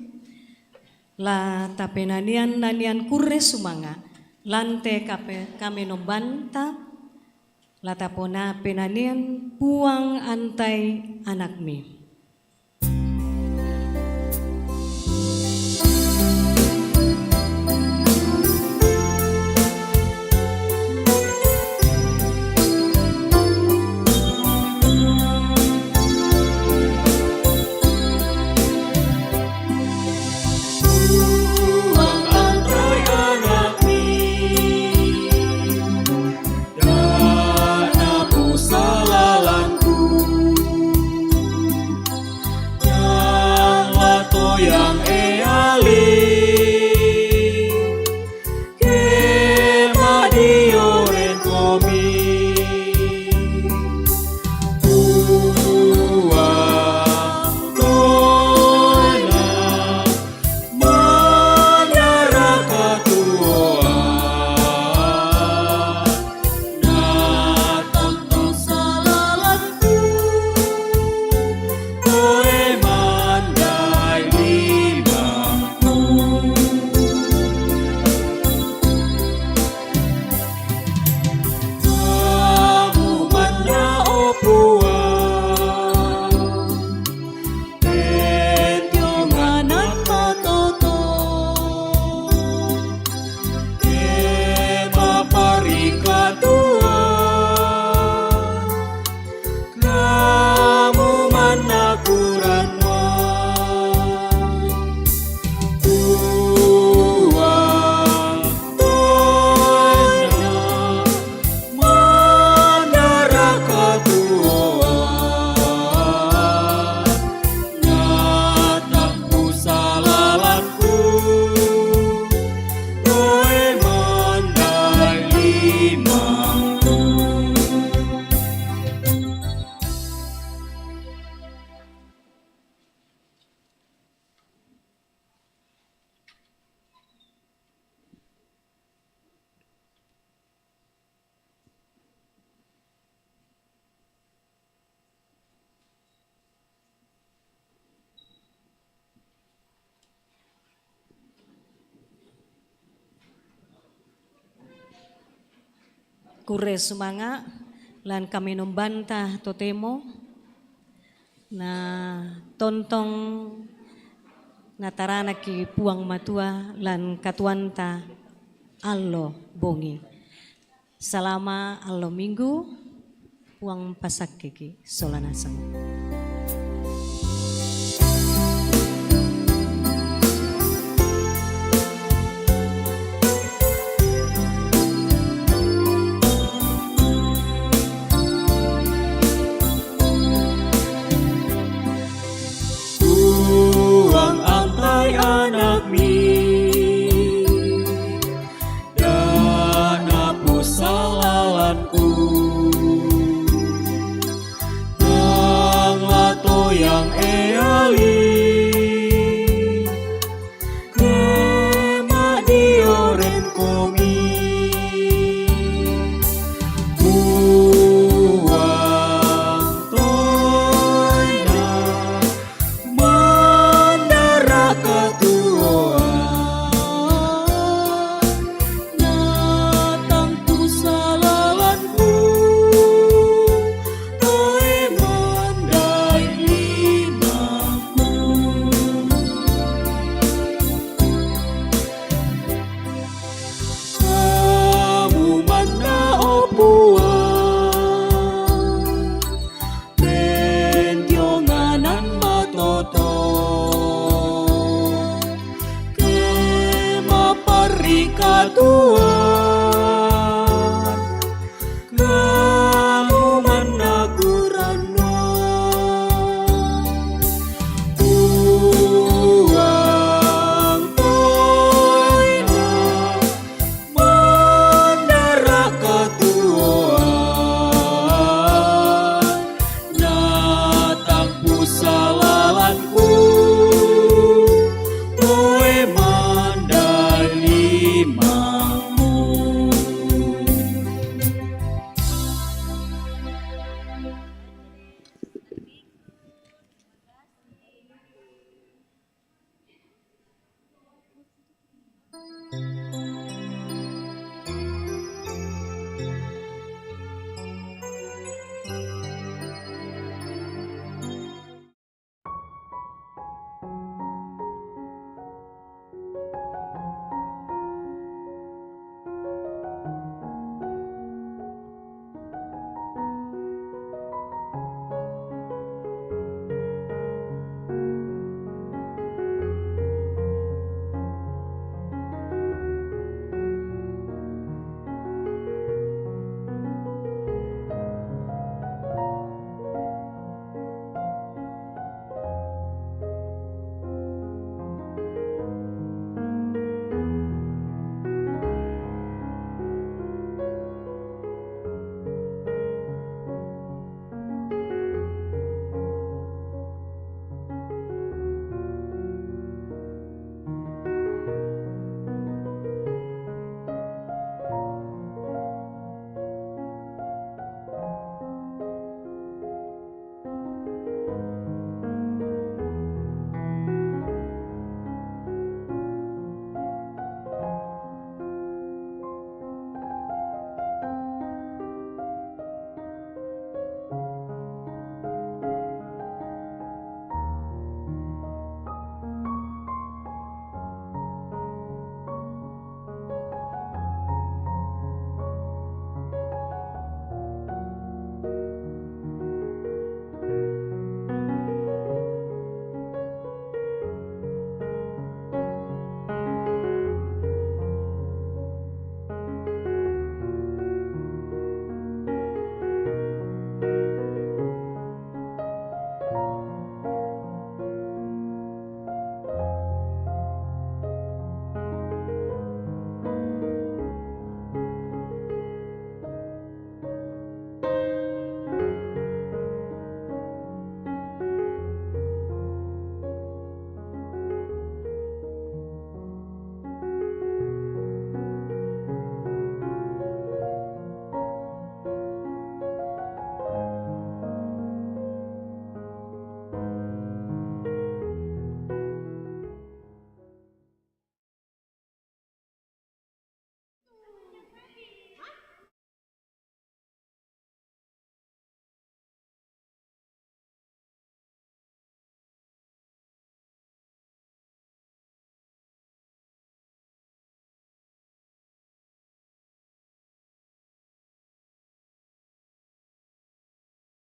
la tapenanian nanian kurre sumanga lante kami nombanta la tapona penanian puang antai anakmi. Kure sumanga lan kami nombanta totemo na tontong natarana ki puang matua lan katuanta allo bongi. Selama allo minggu puang pasak kiki solanasang. Tua